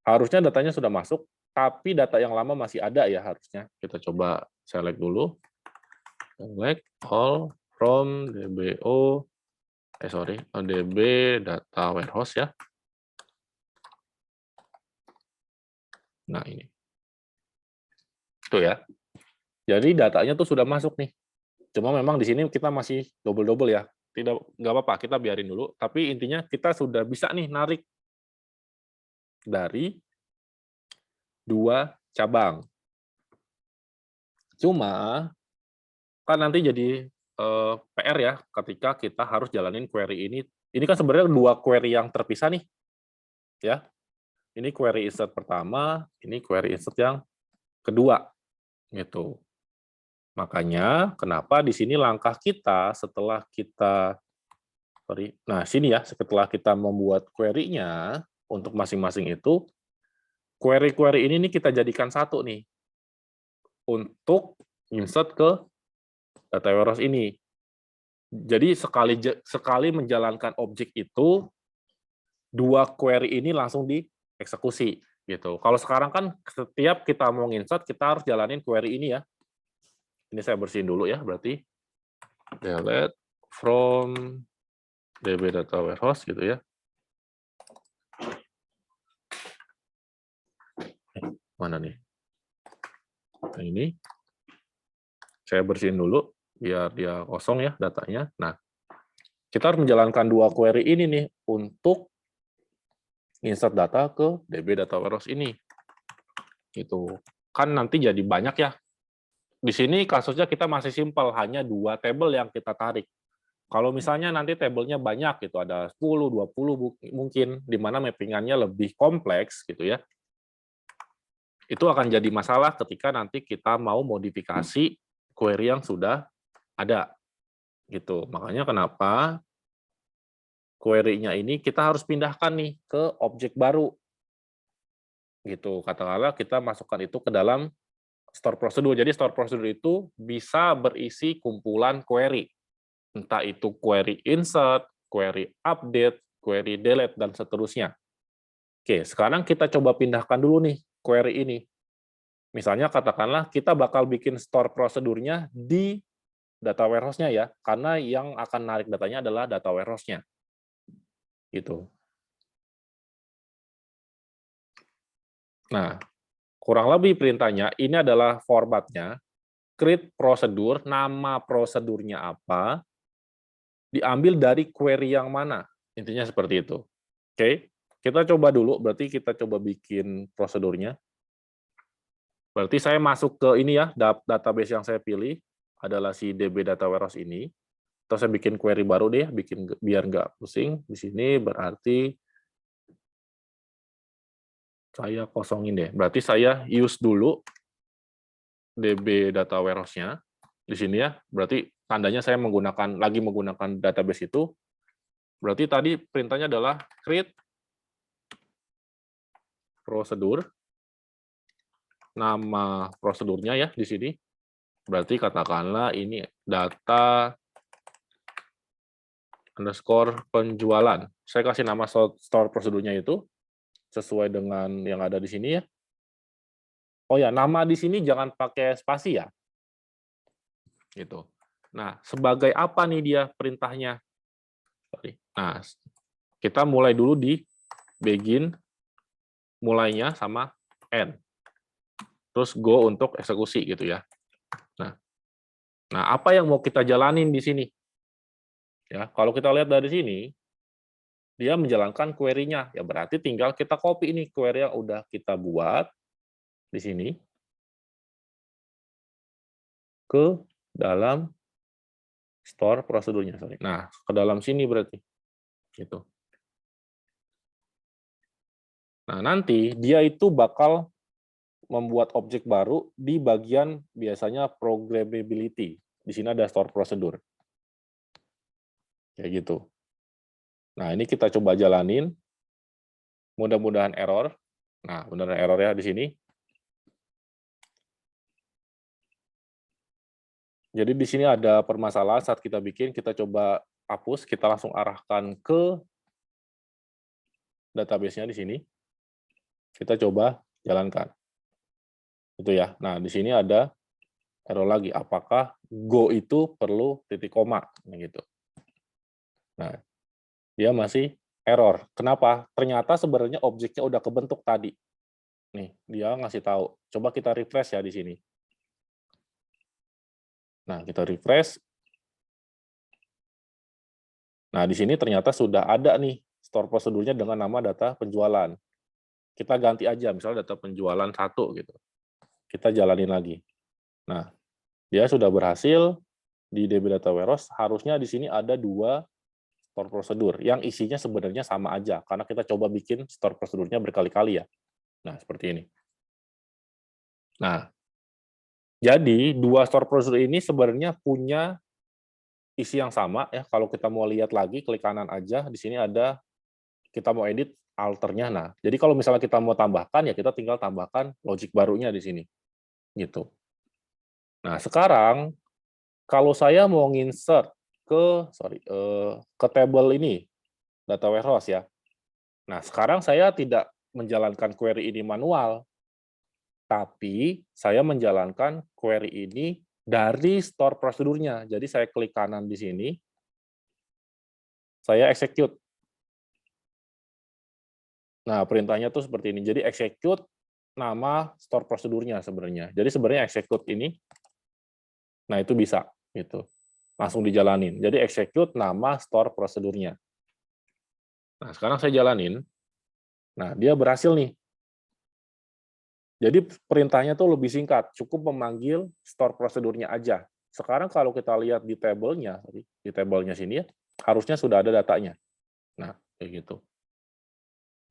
harusnya datanya sudah masuk, tapi data yang lama masih ada ya harusnya. Kita coba select dulu. Select all from DBO, DB Data Warehouse ya. Nah, ini. Tuh ya. Jadi datanya tuh sudah masuk nih. Cuma memang di sini kita masih double-double ya. Nggak apa-apa, kita biarin dulu. Tapi intinya kita sudah bisa nih narik dari dua cabang. Cuma kan nanti jadi PR ya ketika kita harus jalanin query ini. Ini kan sebenarnya dua query yang terpisah nih. Ya. Ini query insert pertama, ini query insert yang kedua. Gitu. Makanya kenapa di sini langkah kita setelah kita nah sini ya, setelah kita membuat query-nya untuk masing-masing itu, query-query ini nih kita jadikan satu nih untuk insert ke data warehouse ini. Jadi sekali menjalankan objek itu, dua query ini langsung dieksekusi gitu. Kalau sekarang kan setiap kita mau insert kita harus jalanin query ini ya. Ini saya bersihin dulu ya, berarti delete from DB Data Warehouse gitu ya. Mana nih? Nah, ini saya bersihin dulu biar dia kosong ya datanya. Nah, kita harus menjalankan dua query ini nih untuk insert data ke DB Data Warehouse ini. Gitu. Kan nanti jadi banyak ya. Di sini kasusnya kita masih simpel, hanya dua table yang kita tarik. Kalau misalnya nanti tabelnya banyak gitu, ada 10, 20 mungkin, di mana mappingannya lebih kompleks gitu ya. Itu akan jadi masalah ketika nanti kita mau modifikasi query yang sudah ada. Gitu. Makanya kenapa query-nya ini kita harus pindahkan nih ke objek baru. Gitu. Katakanlah kita masukkan itu ke dalam store prosedur. Jadi store prosedur itu bisa berisi kumpulan query. Entah itu query insert, query update, query delete, dan seterusnya. Oke, sekarang kita coba pindahkan dulu nih query ini. Misalnya katakanlah kita bakal bikin store prosedurnya di data warehouse-nya ya, karena yang akan narik datanya adalah data warehouse-nya. Gitu. Nah, kurang lebih perintahnya, ini adalah formatnya, create prosedur, nama prosedurnya apa, diambil dari query yang mana. Intinya seperti itu. Oke, kita coba dulu, berarti kita coba bikin prosedurnya. Berarti saya masuk ke ini ya, database yang saya pilih adalah si DB Data Warehouse ini. Atau saya bikin query baru deh, biar nggak pusing. Di sini berarti saya kosongin deh. Berarti saya use dulu DB Data Warehouse-nya di sini ya. Berarti tandanya saya lagi menggunakan database itu. Berarti tadi perintahnya adalah create prosedur nama prosedurnya ya di sini. Berarti katakanlah ini data underscore penjualan. Saya kasih nama store prosedurnya itu sesuai dengan yang ada di sini ya. Oh ya, nama di sini jangan pakai spasi ya. Gitu. Nah, sebagai apa nih dia perintahnya? Nah, kita mulai dulu di begin, mulainya sama end. Terus go untuk eksekusi gitu ya. Nah, apa yang mau kita jalanin di sini? Ya, kalau kita lihat dari sini, dia menjalankan query-nya. Ya berarti tinggal kita copy ini query yang udah kita buat di sini ke dalam store prosedurnya. Nah, ke dalam sini berarti. Gitu. Nah, nanti dia itu bakal membuat objek baru di bagian biasanya programmability. Di sini ada store prosedur. Kayak gitu. Nah, ini kita coba jalanin. Mudah-mudahan error. Nah, benar error ya di sini. Jadi di sini ada permasalahan saat kita bikin, kita coba hapus, kita langsung arahkan ke database-nya di sini. Kita coba jalankan. Itu ya. Nah, di sini ada error lagi. Apakah go itu perlu titik koma? Gitu. Nah, dia masih error. Kenapa? Ternyata sebenarnya objeknya udah kebentuk tadi. Nih, dia ngasih tahu. Coba kita refresh ya di sini. Nah, kita refresh. Nah, di sini ternyata sudah ada nih store prosedurnya dengan nama data penjualan. Kita ganti aja, misalnya data penjualan 1 gitu. Kita jalanin lagi. Nah, dia sudah berhasil di DB Data Warehouse. Harusnya di sini ada 2 store prosedur yang isinya sebenarnya sama aja karena kita coba bikin store prosedurnya berkali-kali ya. Nah, seperti ini. Nah, jadi 2 store prosedur ini sebenarnya punya isi yang sama ya. Kalau kita mau lihat lagi, klik kanan aja. Di sini ada kita mau edit alternya. Nah, jadi kalau misalnya kita mau tambahkan ya kita tinggal tambahkan logic barunya di sini. Gitu. Nah, sekarang kalau saya mau insert ke table ini data warehouse ya. Nah, sekarang saya tidak menjalankan query ini manual, tapi saya menjalankan query ini dari store prosedurnya. Jadi saya klik kanan di sini, saya execute. Nah, perintahnya tuh seperti ini. Jadi execute nama store prosedurnya sebenarnya. Jadi sebenarnya execute ini, nah itu bisa gitu. Langsung dijalanin. Jadi execute nama store prosedurnya. Nah, sekarang saya jalanin. Nah, dia berhasil nih. Jadi perintahnya tuh lebih singkat, cukup memanggil store prosedurnya aja. Sekarang kalau kita lihat di tabelnya, di tabelnya sini ya, harusnya sudah ada datanya. Nah, kayak gitu.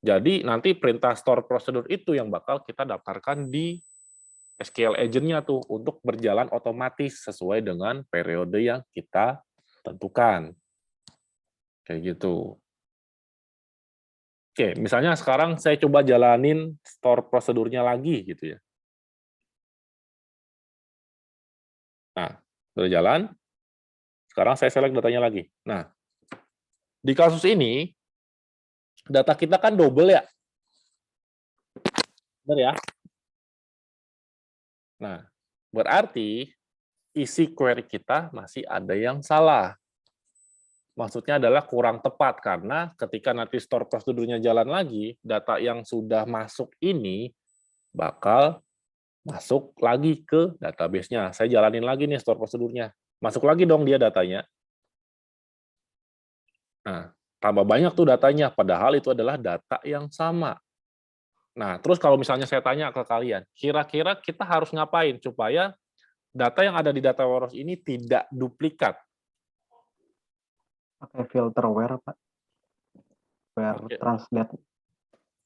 Jadi nanti perintah store prosedur itu yang bakal kita daftarkan di SQL agent-nya tuh untuk berjalan otomatis sesuai dengan periode yang kita tentukan. Kayak gitu. Oke, misalnya sekarang saya coba jalanin store prosedurnya lagi gitu ya. Nah, sudah jalan. Sekarang saya select datanya lagi. Nah, di kasus ini data kita kan double ya. Benar ya? Nah, berarti isi query kita masih ada yang salah. Maksudnya adalah kurang tepat karena ketika nanti store prosedurnya jalan lagi, data yang sudah masuk ini bakal masuk lagi ke database-nya. Saya jalanin lagi nih store prosedurnya. Masuk lagi dong dia datanya. Nah, tambah banyak tuh datanya, padahal itu adalah data yang sama. Nah, terus kalau misalnya saya tanya ke kalian, kira-kira kita harus ngapain supaya data yang ada di data warehouse ini tidak duplikat? Pakai filter where, Pak. Where Oke. transdate.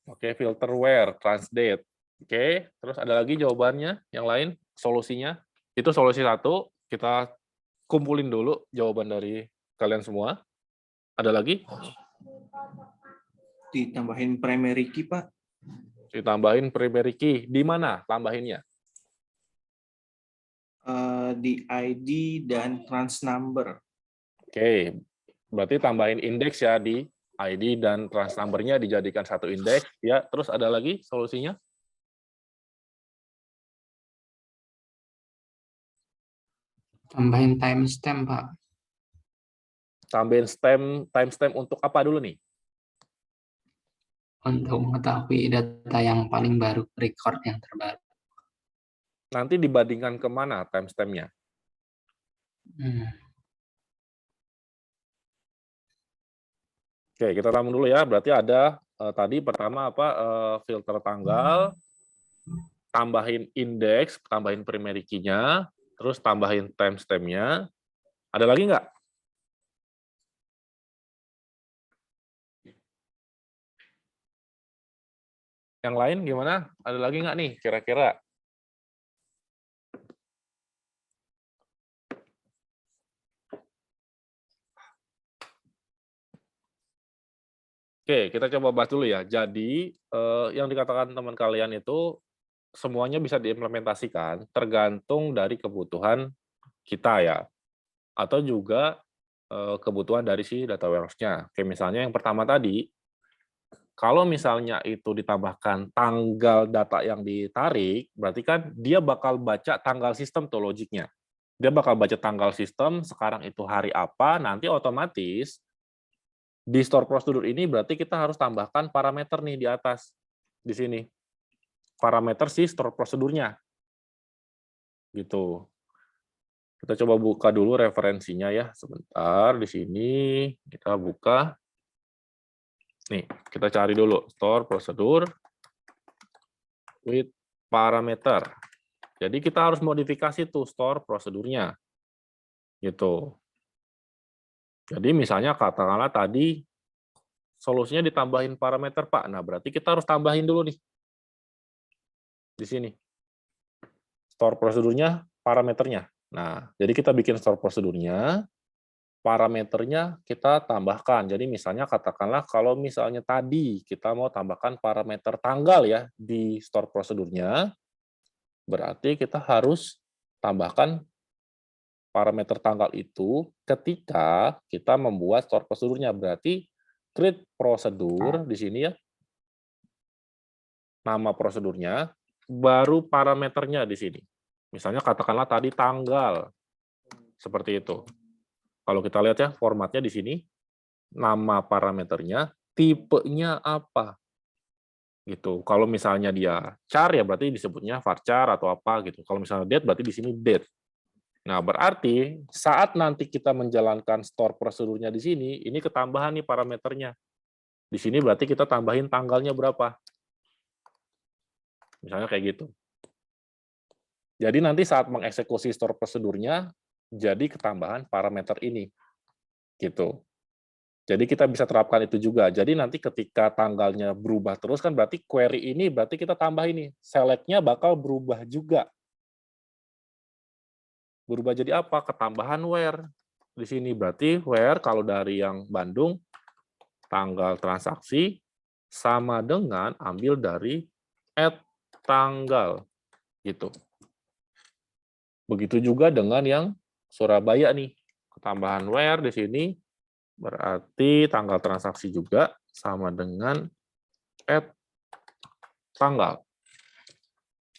Oke, filter where, transdate. Oke, terus ada lagi jawabannya, yang lain, solusinya. Itu solusi 1, kita kumpulin dulu jawaban dari kalian semua. Ada lagi? Ditambahin primary key, Pak. Ditambahin primary key. Di mana tambahinnya? di ID dan trans number. Oke, berarti tambahin indeks ya di ID dan trans number-nya dijadikan satu indeks. Ya, terus ada lagi solusinya? Tambahin timestamp, Pak. Tambahin timestamp untuk apa dulu nih? Untuk mengetahui data yang paling baru, record yang terbaru. Nanti dibandingkan kemana timestamp-nya? Oke, kita tamu dulu ya. Berarti ada tadi pertama apa filter tanggal, tambahin indeks, tambahin primary key-nya, terus tambahin timestamp-nya. Ada lagi nggak? Yang lain gimana? Ada lagi nggak nih kira-kira? Oke, kita coba bahas dulu ya. Jadi, yang dikatakan teman kalian itu semuanya bisa diimplementasikan tergantung dari kebutuhan kita ya. Atau juga kebutuhan dari si data warehouse-nya. Kayak misalnya yang pertama tadi, kalau misalnya itu ditambahkan tanggal data yang ditarik, berarti kan dia bakal baca tanggal sistem tuh logiknya. Dia bakal baca tanggal sistem, sekarang itu hari apa, nanti otomatis di store prosedur ini berarti kita harus tambahkan parameter nih di atas, di sini. Parameter si store prosedurnya. Gitu. Kita coba buka dulu referensinya ya, sebentar. Di sini kita buka. Nih, kita cari dulu store prosedur with parameter. Jadi kita harus modifikasi tuh store prosedurnya. Gitu. Jadi misalnya katakanlah tadi solusinya ditambahin parameter, Pak. Nah, berarti kita harus tambahin dulu nih. Di sini. Store prosedurnya, parameternya. Nah, jadi kita bikin store prosedurnya, parameternya kita tambahkan. Jadi misalnya katakanlah kalau misalnya tadi kita mau tambahkan parameter tanggal ya di store prosedurnya, berarti kita harus tambahkan parameter tanggal itu ketika kita membuat store prosedurnya. Berarti create prosedur di sini ya, nama prosedurnya, baru parameternya di sini. Misalnya katakanlah tadi tanggal, seperti itu. Kalau kita lihat ya, formatnya di sini, nama parameternya, tipenya apa. Gitu. Kalau misalnya dia char, ya berarti disebutnya varchar atau apa gitu. Kalau misalnya date, berarti di sini date. Nah, berarti saat nanti kita menjalankan store prosedurnya di sini, ini ketambahan nih parameternya. Di sini berarti kita tambahin tanggalnya berapa. Misalnya kayak gitu. Jadi nanti saat mengeksekusi store prosedurnya, jadi ketambahan parameter ini. Gitu. Jadi kita bisa terapkan itu juga. Jadi nanti ketika tanggalnya berubah terus kan berarti query ini berarti kita tambah ini. Select-nya bakal berubah juga. Berubah jadi apa? Ketambahan where. Di sini berarti where kalau dari yang Bandung tanggal transaksi sama dengan ambil dari add tanggal. Gitu. Begitu juga dengan yang Surabaya nih. Ketambahan where di sini berarti tanggal transaksi juga sama dengan add tanggal.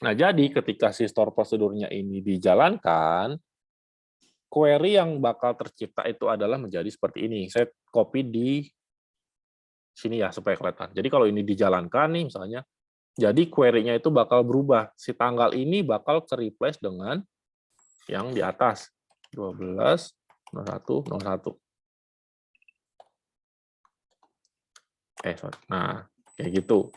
Nah, jadi ketika si store prosedurnya ini dijalankan, query yang bakal tercipta itu adalah menjadi seperti ini. Saya copy di sini ya supaya kelihatan. Jadi kalau ini dijalankan nih misalnya, jadi query-nya itu bakal berubah. Si tanggal ini bakal ke-replace dengan yang di atas 12/01/01. Nah, kayak gitu.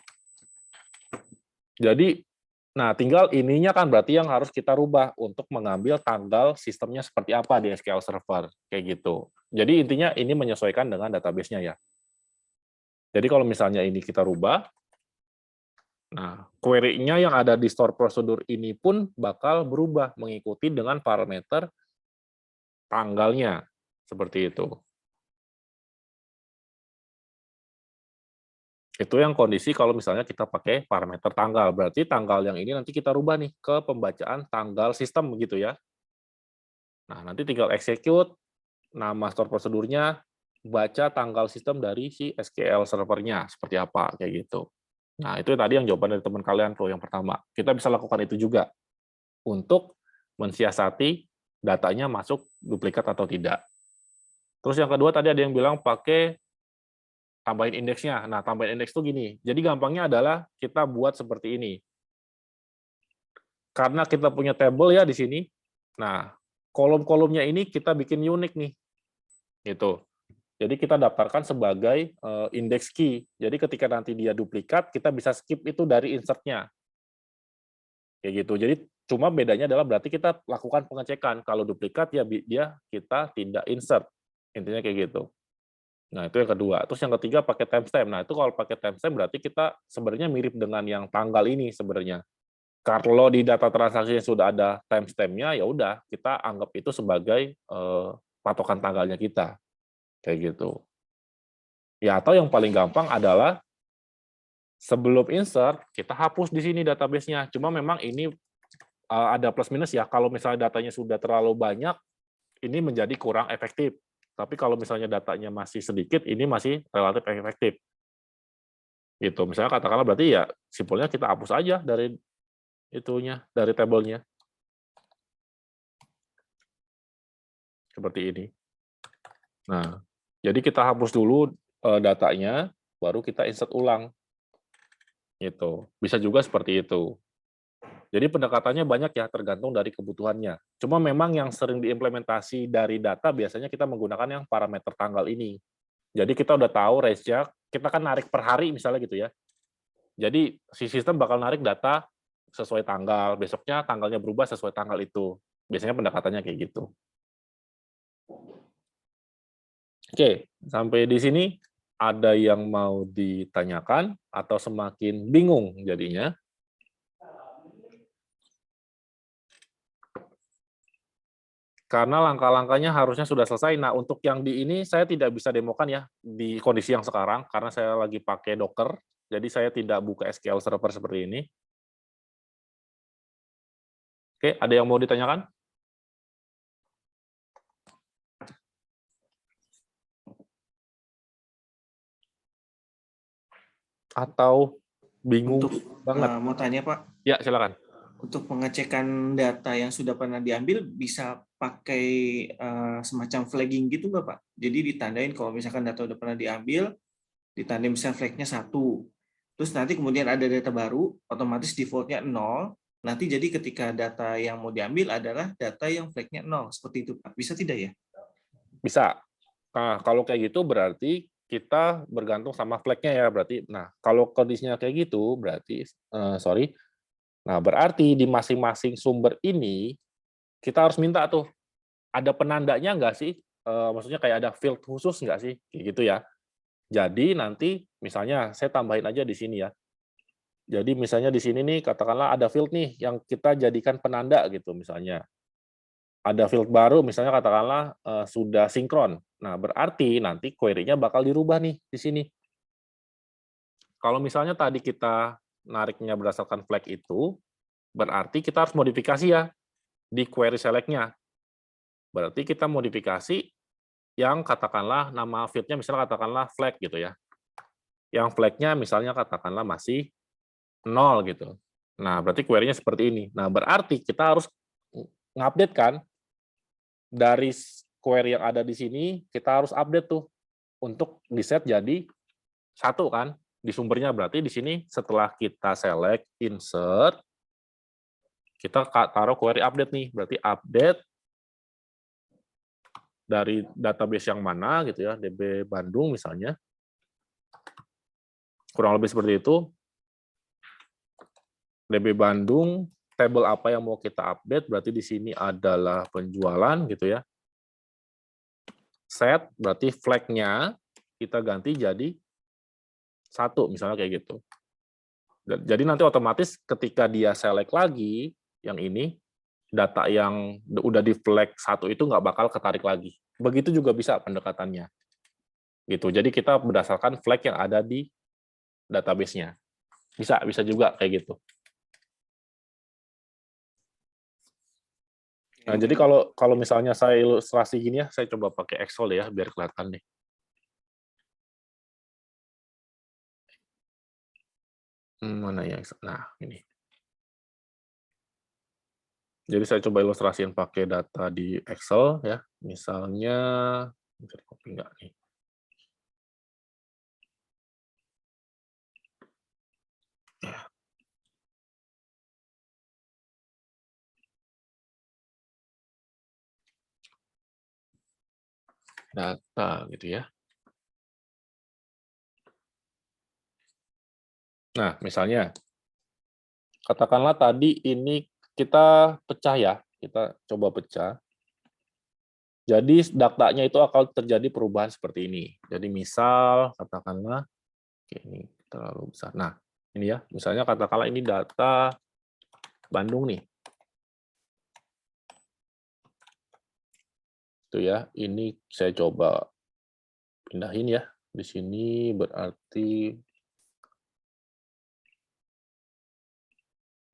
Jadi, nah tinggal ininya kan berarti yang harus kita rubah untuk mengambil tanggal sistemnya seperti apa di SQL Server, kayak gitu. Jadi intinya ini menyesuaikan dengan database-nya ya. Jadi kalau misalnya ini kita rubah, nah query-nya yang ada di store prosedur ini pun bakal berubah mengikuti dengan parameter tanggalnya, seperti itu. Itu yang kondisi kalau misalnya kita pakai parameter tanggal. Berarti tanggal yang ini nanti kita rubah nih ke pembacaan tanggal sistem begitu ya. Nah, nanti tinggal execute, nama store prosedurnya, baca tanggal sistem dari si SQL servernya, seperti apa, kayak gitu. Nah, itu tadi yang jawaban dari teman kalian tuh, yang pertama. Kita bisa lakukan itu juga, untuk mensiasati datanya masuk duplikat atau tidak. Terus yang kedua tadi ada yang bilang pakai tambahin indeksnya. Nah, tambahin indeks itu gini, jadi gampangnya adalah kita buat seperti ini. Karena kita punya table ya di sini, nah, kolom-kolomnya ini kita bikin unik nih, gitu. Jadi kita daftarkan sebagai index key. Jadi ketika nanti dia duplikat, kita bisa skip itu dari insert-nya. Kayak gitu. Jadi cuma bedanya adalah berarti kita lakukan pengecekan. Kalau duplikat ya kita tidak insert. Intinya kayak gitu. Nah, itu yang kedua. Terus yang ketiga pakai timestamp. Nah, itu kalau pakai timestamp berarti kita sebenarnya mirip dengan yang tanggal ini sebenarnya. Kalau di data transaksi yang sudah ada timestamp-nya, ya udah kita anggap itu sebagai patokan tanggalnya kita. Kayak gitu. Ya, atau yang paling gampang adalah sebelum insert, kita hapus di sini database-nya. Cuma memang ini ada plus minus ya. Kalau misalnya datanya sudah terlalu banyak, ini menjadi kurang efektif. Tapi kalau misalnya datanya masih sedikit, ini masih relatif efektif. Gitu. Misalnya katakanlah berarti ya simpelnya kita hapus aja dari itunya, dari tabelnya. Seperti ini. Nah, jadi kita hapus dulu datanya, baru kita insert ulang. Gitu. Bisa juga seperti itu. Jadi pendekatannya banyak ya, tergantung dari kebutuhannya. Cuma memang yang sering diimplementasi dari data biasanya kita menggunakan yang parameter tanggal ini. Jadi kita udah tahu range-nya, kita kan narik per hari misalnya gitu ya. Jadi si sistem bakal narik data sesuai tanggal, besoknya tanggalnya berubah sesuai tanggal itu. Biasanya pendekatannya kayak gitu. Oke, sampai di sini ada yang mau ditanyakan atau semakin bingung jadinya? Karena langkah-langkahnya harusnya sudah selesai. Nah, untuk yang di ini saya tidak bisa demokan ya di kondisi yang sekarang karena saya lagi pakai Docker, jadi saya tidak buka SQL Server seperti ini. Oke, ada yang mau ditanyakan? Atau bingung Untuk banget? mau tanya Pak, Ya, silakan. untuk pengecekan data yang sudah pernah diambil bisa pakai semacam flagging gitu nggak Pak? Jadi ditandain kalau misalkan data udah pernah diambil, ditandain misalnya flagnya 1. Terus nanti kemudian ada data baru, otomatis defaultnya 0. Nanti jadi ketika data yang mau diambil adalah data yang flagnya 0. Seperti itu Pak. Bisa tidak ya? Bisa. Nah, kalau kayak gitu berarti kita bergantung sama flag-nya ya berarti. Nah, kalau kondisinya kayak gitu berarti Nah, berarti di masing-masing sumber ini kita harus minta tuh ada penandanya nggak sih? Maksudnya kayak ada field khusus nggak sih? Kayak gitu ya. Jadi nanti misalnya saya tambahin aja di sini ya. Jadi misalnya di sini nih katakanlah ada field nih yang kita jadikan penanda gitu misalnya. Ada field baru misalnya katakanlah sudah sinkron. Nah, berarti nanti query-nya bakal dirubah nih di sini. Kalau misalnya tadi kita nariknya berdasarkan flag itu, berarti kita harus modifikasi ya di query select-nya. Berarti kita modifikasi yang katakanlah nama field-nya misalnya katakanlah flag gitu ya. Yang flag-nya misalnya katakanlah masih 0 gitu. Nah, berarti query-nya seperti ini. Nah, berarti kita harus ngupdate kan dari query yang ada di sini, kita harus update tuh untuk di-set jadi 1 kan di sumbernya. Berarti di sini setelah kita select, insert, kita taruh query update nih. Berarti update dari database yang mana gitu ya, DB Bandung misalnya. Kurang lebih seperti itu. DB Bandung, table apa yang mau kita update, berarti di sini adalah penjualan gitu ya. Set, berarti flag-nya kita ganti jadi 1, misalnya kayak gitu. Jadi nanti otomatis ketika dia select lagi, yang ini, data yang udah di flag 1 itu nggak bakal ketarik lagi. Begitu juga bisa pendekatannya. Gitu. Jadi kita berdasarkan flag yang ada di database-nya. Bisa juga kayak gitu. Nah, jadi kalau misalnya saya ilustrasi gini ya, saya coba pakai Excel ya, biar kelihatan nih. Mana yang Excel? Nah, ini. Jadi saya coba ilustrasiin pakai data di Excel ya. Misalnya, bisa copy nggak nih? Ya. Data gitu ya. Nah, misalnya, katakanlah tadi ini kita pecah ya, kita coba pecah. Jadi datanya itu akan terjadi perubahan seperti ini. Jadi misal, katakanlah, oke, ini terlalu besar. Nah, ini ya, misalnya katakanlah ini data Bandung nih. Itu ya, ini saya coba pindahin ya. Di sini berarti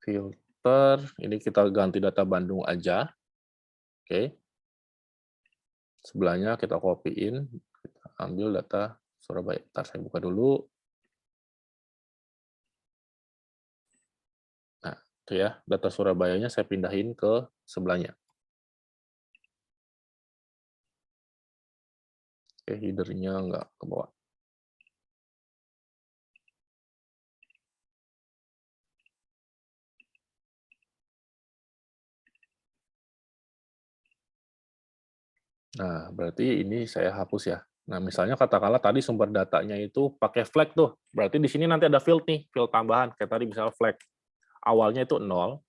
filter, ini kita ganti data Bandung aja. Oke. Sebelahnya kita copy-in, kita ambil data Surabaya. Ntar saya buka dulu. Nah, itu ya, data Surabayanya saya pindahin ke sebelahnya. Oke, header-nya nggak ke bawah. Nah, berarti ini saya hapus ya. Nah, misalnya katakanlah tadi sumber datanya itu pakai flag tuh. Berarti di sini nanti ada field nih, field tambahan. Kayak tadi misalnya flag. Awalnya itu 0.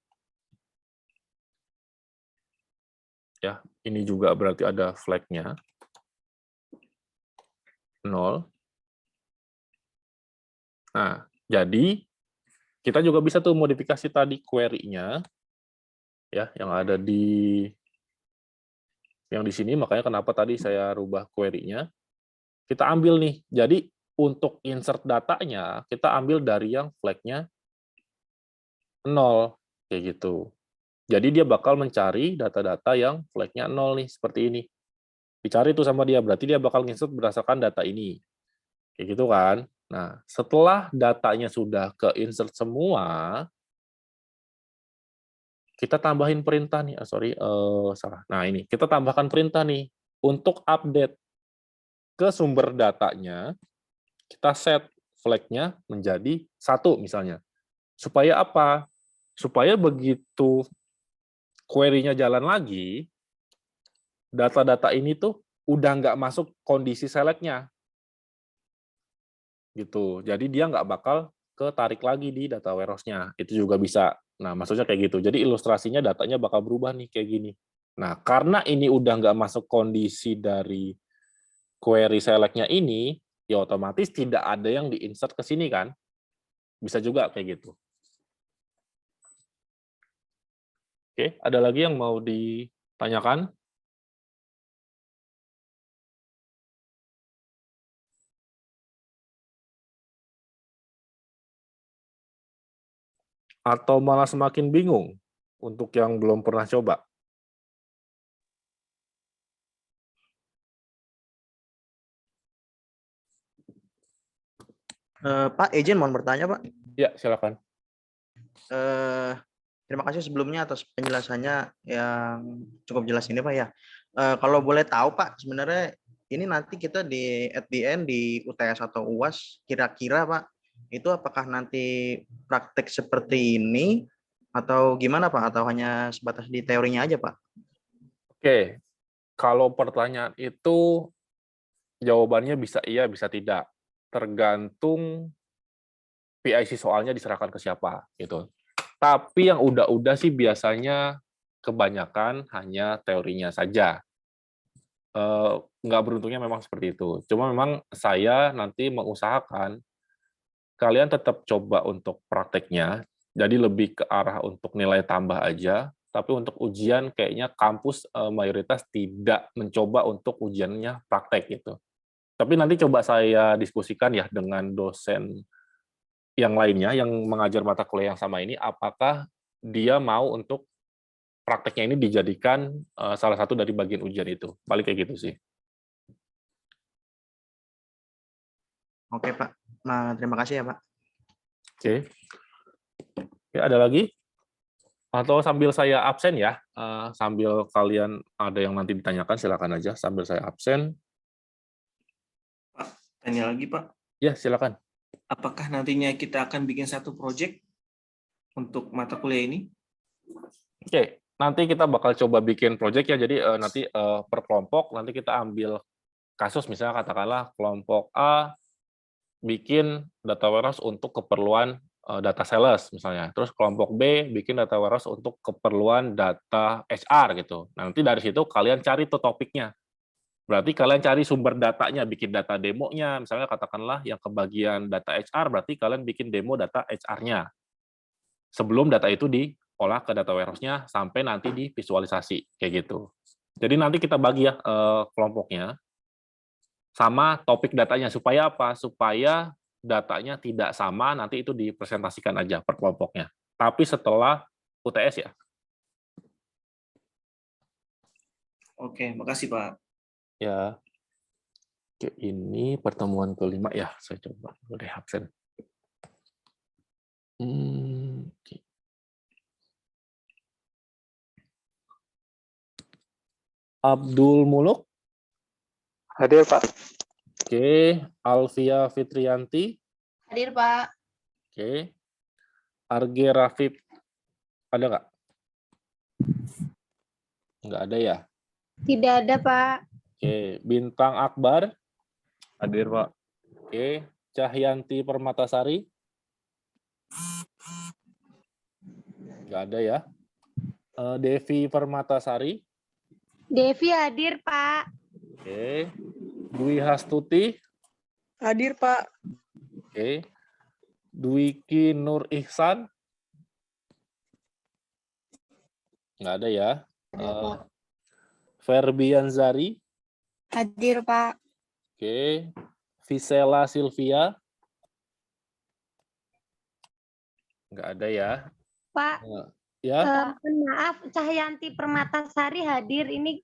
Ya, ini juga berarti ada flag-nya. 0. Nah, jadi kita juga bisa tuh modifikasi tadi query-nya. Ya, yang ada di sini, makanya kenapa tadi saya rubah query-nya. Kita ambil nih, jadi untuk insert datanya, kita ambil dari yang flag-nya 0, kayak gitu. Jadi dia bakal mencari data-data yang flag-nya 0 nih, seperti ini. Dicari tuh sama dia, berarti dia bakal insert berdasarkan data ini. Kayak gitu kan. Nah, setelah datanya sudah ke-insert semua, kita tambahin perintah nih, salah. Nah, ini, kita tambahkan perintah nih, untuk update ke sumber datanya, kita set flag-nya menjadi 1 misalnya. Supaya apa? Supaya begitu query-nya jalan lagi, data-data ini tuh udah nggak masuk kondisi select-nya. Gitu. Jadi dia nggak bakal ketarik lagi di data warehouse-nya. Itu juga bisa. Nah, maksudnya kayak gitu. Jadi ilustrasinya datanya bakal berubah nih, kayak gini. Nah, karena ini udah nggak masuk kondisi dari query select-nya ini, ya otomatis tidak ada yang di-insert ke sini kan. Bisa juga kayak gitu. Oke, ada lagi yang mau ditanyakan? Atau malah semakin bingung untuk yang belum pernah coba? Pak, izin mohon bertanya, Pak. Ya, silakan. Terima kasih sebelumnya atas penjelasannya yang cukup jelas ini, Pak ya. Kalau boleh tahu, Pak, sebenarnya ini nanti kita at the end di UTS atau UAS, kira-kira, Pak, itu apakah nanti praktek seperti ini atau gimana, Pak? Atau hanya sebatas di teorinya aja, Pak? Oke, kalau pertanyaan itu jawabannya bisa iya, bisa tidak. Tergantung PIC soalnya diserahkan ke siapa gitu. Tapi yang udah sih biasanya kebanyakan hanya teorinya saja. Nggak beruntungnya memang seperti itu. Cuma memang saya nanti mengusahakan kalian tetap coba untuk prakteknya, jadi lebih ke arah untuk nilai tambah aja, tapi untuk ujian kayaknya kampus mayoritas tidak mencoba untuk ujiannya praktek gitu. Tapi nanti coba saya diskusikan ya dengan dosen yang lainnya yang mengajar mata kuliah yang sama ini, apakah dia mau untuk prakteknya ini dijadikan salah satu dari bagian ujian itu. Paling kayak gitu sih. Oke, Pak. Nah, terima kasih ya, Pak. Oke. Oke, ada lagi? Atau sambil saya absen ya, sambil kalian ada yang nanti ditanyakan, silakan aja sambil saya absen. Tanya lagi, Pak. Ya, silakan. Apakah nantinya kita akan bikin satu project untuk mata kuliah ini? Oke, nanti kita bakal coba bikin project ya. Jadi nanti per kelompok nanti kita ambil kasus, misalnya katakanlah kelompok A bikin data warehouse untuk keperluan data sales misalnya. Terus kelompok B bikin data warehouse untuk keperluan data HR gitu. Nah, nanti dari situ kalian cari tuh topiknya. Berarti kalian cari sumber datanya, bikin data demonya, misalnya katakanlah yang kebagian data HR, berarti kalian bikin demo data HR-nya. Sebelum data itu diolah ke data warehouse-nya sampai nanti divisualisasi, kayak gitu. Jadi nanti kita bagi ya kelompoknya sama topik datanya, supaya apa? Supaya datanya tidak sama, nanti itu dipresentasikan aja per kelompoknya. Tapi setelah UTS ya. Oke, makasih, Pak. Ya. Oke, ini pertemuan kelima ya, saya coba udah absen. Oke. Abdul Muluk. Hadir, Pak. Oke, Alvia Fitrianti. Hadir, Pak. Oke. Arge Rafif. Ada nggak? Nggak ada ya? Tidak ada, Pak. Oke, Bintang Akbar. Hadir, Pak. Oke, Cahyanti Permatasari. Nggak ada ya. Devi Permatasari. Devi hadir, Pak. Oke. Dwi Hastuti. Hadir, Pak. Oke. Dwiki Nur Ihsan. Nggak ada ya. Ferbianzari. Hadir, Pak. Oke. Visela Silvia. Nggak ada ya. Pak, Ya. mohon maaf, Cahyanti Permatasari hadir. Ini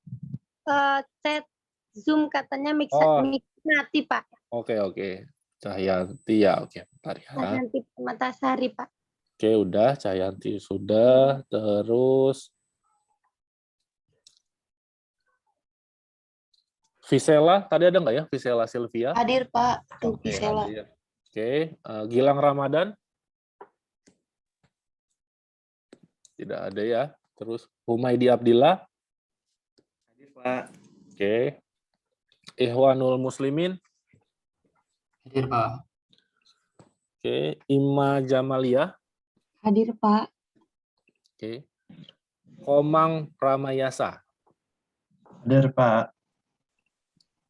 chat Zoom katanya mati, Pak. Oke. Cahyanti ya. Oke, bentar ya. Cahyanti Permatasari, Pak. Oke, udah. Cahyanti sudah. Terus Visela, tadi ada nggak ya? Visela Silvia? Hadir, Pak. Oke, Visela. hadir. Oke, Gilang Ramadan? Tidak ada ya. Terus Humaydi Abdillah? Hadir, Pak. Oke. Ikhwanul Muslimin? Hadir, Pak. Oke. Ima Jamalia? Hadir, Pak. Oke. Komang Pramayasa? Hadir, Pak.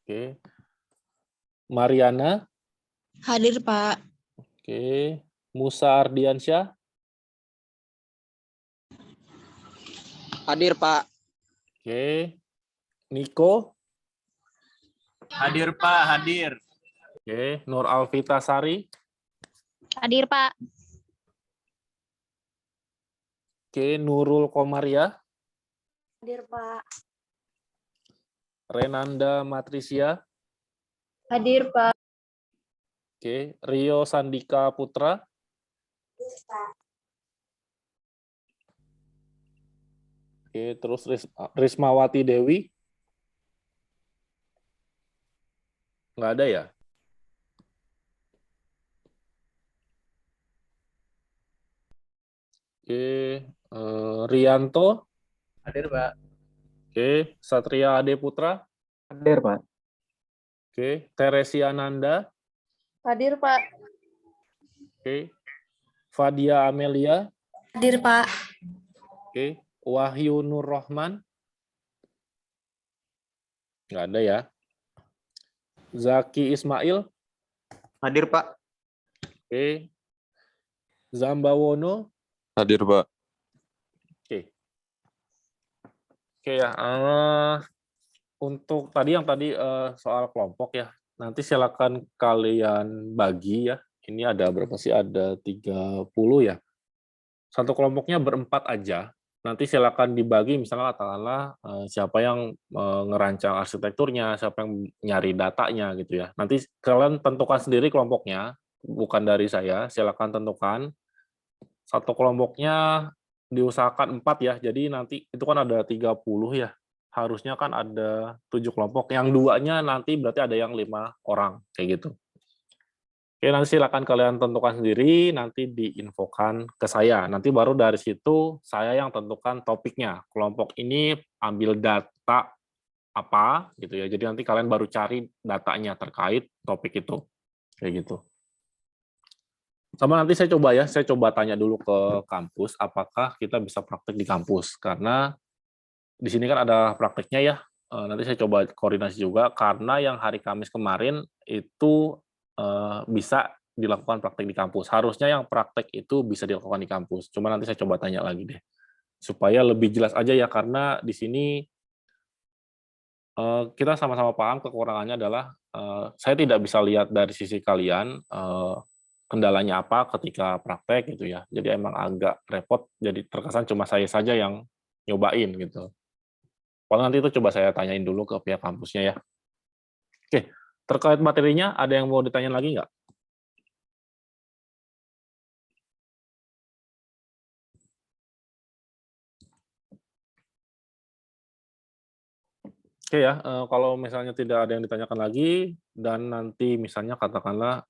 Oke. Mariana? Hadir, Pak. Oke. Musa Ardiansyah? Hadir, Pak. Oke. Niko? Hadir, Pak. Hadir. Oke. Nur Alvita Sari? Hadir, Pak. Oke. Nurul Komaria? Hadir, Pak. Renanda Matrisia? Hadir, Pak. Oke. Rio Sandika Putra? Oke, terus Rismawati Dewi? Nggak ada ya? Oke, Rianto? Hadir, Pak. Oke, Satria Ade Putra? Hadir, Pak. Oke, Teresia Nanda? Hadir, Pak. Oke, Fadia Amelia? Hadir, Pak. Oke, Wahyu Nur Rohman? Nggak ada ya. Zaki Ismail? Hadir, Pak. Oke. Zambawono? Hadir, Pak. Oke. Oke ya. Untuk tadi soal kelompok ya. Nanti silakan kalian bagi ya. Ini ada berapa sih? Ada 30 ya. Satu kelompoknya berempat aja. nanti silakan dibagi, misalnya katakanlah siapa yang ngerancang arsitekturnya, siapa yang nyari datanya gitu ya. Nanti kalian tentukan sendiri kelompoknya, bukan dari saya. Silakan tentukan. Satu kelompoknya diusahakan 4 ya. Jadi nanti itu kan ada 30 ya. Harusnya kan ada 7 kelompok. Yang duanya nanti berarti ada yang 5 orang kayak gitu. Oke, nanti silakan kalian tentukan sendiri, nanti diinfokan ke saya. Nanti baru dari situ saya yang tentukan topiknya. Kelompok ini ambil data apa gitu ya. Jadi nanti kalian baru cari datanya terkait topik itu. Kayak gitu. Sama nanti saya coba tanya dulu ke kampus apakah kita bisa praktek di kampus. Karena di sini kan ada prakteknya ya. Nanti saya coba koordinasi juga karena yang hari Kamis kemarin itu bisa dilakukan praktek di kampus. Harusnya yang praktek itu bisa dilakukan di kampus. Cuma nanti saya coba tanya lagi deh. Supaya lebih jelas aja ya, karena di sini kita sama-sama paham kekurangannya adalah saya tidak bisa lihat dari sisi kalian kendalanya apa ketika praktek gitu ya. Jadi emang agak repot, jadi terkesan cuma saya saja yang nyobain gitu. Kalau nanti itu coba saya tanyain dulu ke pihak kampusnya ya. Oke. Terkait materinya, ada yang mau ditanya lagi nggak? Oke ya, kalau misalnya tidak ada yang ditanyakan lagi, dan nanti misalnya katakanlah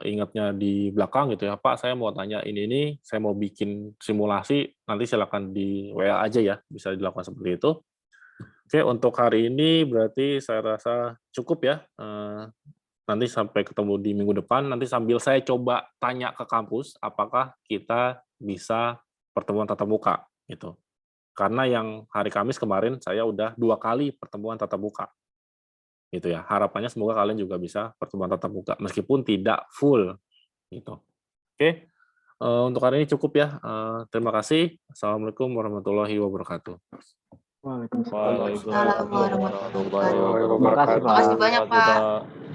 ingatnya di belakang gitu ya, Pak saya mau tanya ini, saya mau bikin simulasi, nanti silakan di WA aja ya, bisa dilakukan seperti itu. Oke, untuk hari ini berarti saya rasa cukup ya. Nanti sampai ketemu di minggu depan, nanti sambil saya coba tanya ke kampus, apakah kita bisa pertemuan tatap muka, gitu. Karena yang hari Kamis kemarin, saya udah 2 kali pertemuan tatap muka. Gitu ya, harapannya semoga kalian juga bisa pertemuan tatap muka, meskipun tidak full, gitu. Oke, untuk hari ini cukup ya. Terima kasih. Assalamualaikum warahmatullahi wabarakatuh. Waalaikumsalam warahmatullahi wabarakatuh. Terima kasih banyak, Pak.